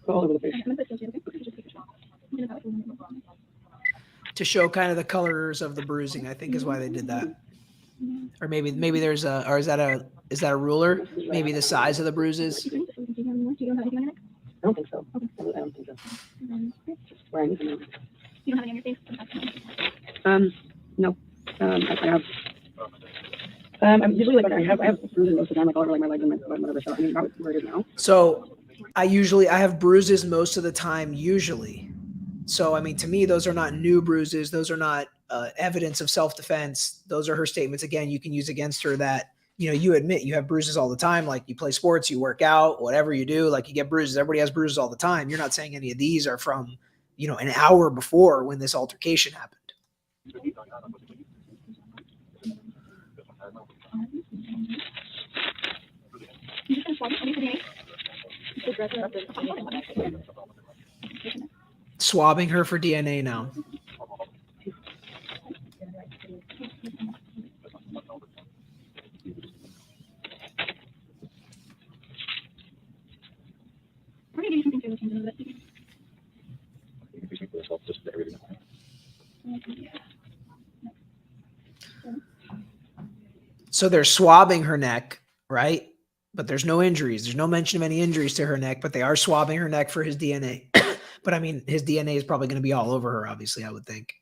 All over the face. To show kind of the colors of the bruising, I think is why they did that. Or maybe there's a, or is that a ruler? Maybe the size of the bruises. I don't think so. I don't think so. Where I need to know. You don't have any on your face? No. I have. I'm usually like I have bruises most of the time, like all over like my legs and my whatever. So I mean, not where it is now. So I have bruises most of the time, usually. So I mean, to me, those are not new bruises. Those are not evidence of self-defense. Those are her statements. Again, you can use against her that, you know, you admit you have bruises all the time. Like you play sports, you work out, whatever you do, like you get bruises. Everybody has bruises all the time. You're not saying any of these are from, you know, an hour before when this altercation happened. Swabbing her for DNA now. So they're swabbing her neck, right? But there's no injuries. There's no mention of any injuries to her neck, but they are swabbing her neck for his DNA. But I mean, his DNA is probably going to be all over her, obviously, I would think.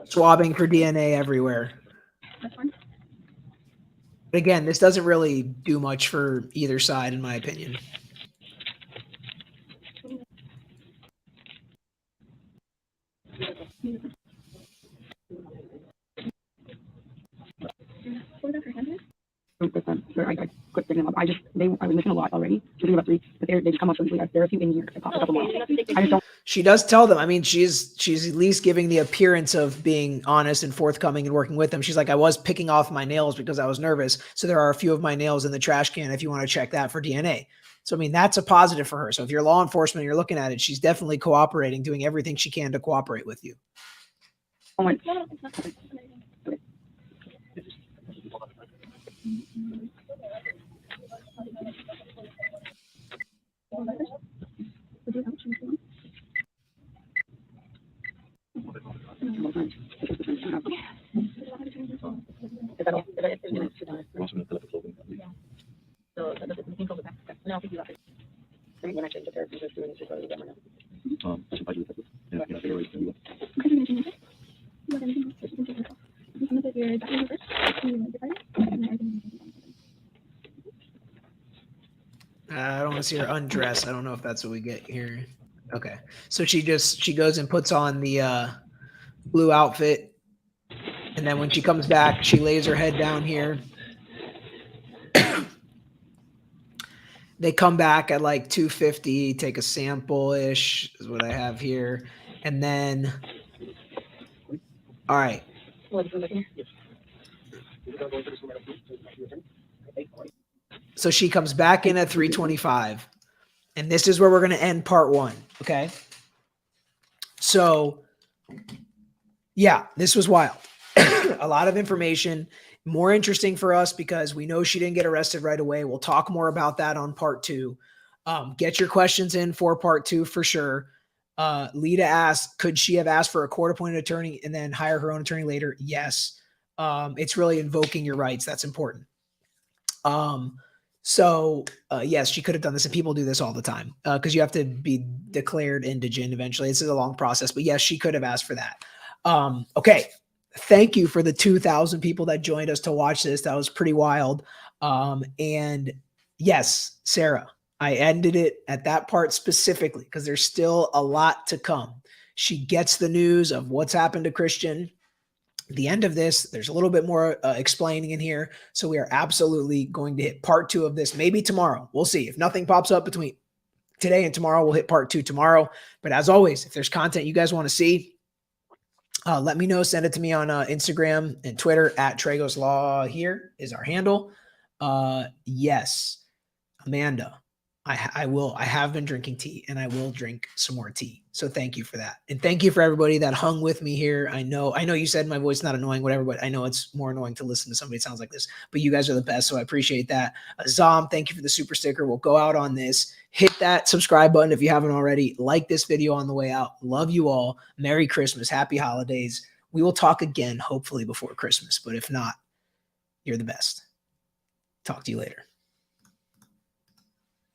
Swabbing for DNA everywhere. But again, this doesn't really do much for either side, in my opinion. I quit picking them up. I was missing a lot already. Shooting about 3, but they just come up so easily. There are a few in here. A couple more. I just don't. She does tell them. I mean, she's at least giving the appearance of being honest and forthcoming and working with them. She's like, I was picking off my nails because I was nervous. So there are a few of my nails in the trash can if you want to check that for DNA. So, I mean, that's a positive for her. So if you're law enforcement, you're looking at it, she's definitely cooperating, doing everything she can to cooperate with you. When I change the therapy, just doing it just so you get my number. I don't want to see her undress. I don't know if that's what we get here. Okay. So she goes and puts on the blue outfit. And then when she comes back, she lays her head down here. They come back at like 2:50, take a sample-ish is what I have here. And then, all right. So she comes back in at 3:25. And this is where we're going to end part 1. Okay. So, yeah, this was wild. A lot of information, more interesting for us because we know she didn't get arrested right away. We'll talk more about that on part 2. Get your questions in for part 2 for sure. Lita asked, could she have asked for a court-appointed attorney and then hire her own attorney later? Yes. It's really invoking your rights. That's important. Yes, she could have done this, and people do this all the time because you have to be declared indigent eventually. This is a long process, but yes, she could have asked for that. Okay. Thank you for the 2,000 people that joined us to watch this. That was pretty wild. And yes, Sarah, I ended it at that part specifically because there's still a lot to come. She gets the news of what's happened to Christian. The end of this, there's a little bit more explaining in here. So we are absolutely going to hit part 2 of this, maybe tomorrow. We'll see. If nothing pops up between today and tomorrow, we'll hit part 2 tomorrow. But as always, if there's content you guys want to see, let me know. Send it to me on Instagram and Twitter at Tragos Law. Here is our handle. Yes, Amanda, I will. I have been drinking tea and I will drink some more tea. So thank you for that. And thank you for everybody that hung with me here. I know you said my voice is not annoying, whatever, but I know it's more annoying to listen to somebody that sounds like this, but you guys are the best. So I appreciate that. Zom, thank you for the super sticker. We'll go out on this. Hit that subscribe button if you haven't already. Like this video on the way out. Love you all. Merry Christmas. Happy holidays. We will talk again, hopefully before Christmas, but if not, you're the best. Talk to you later.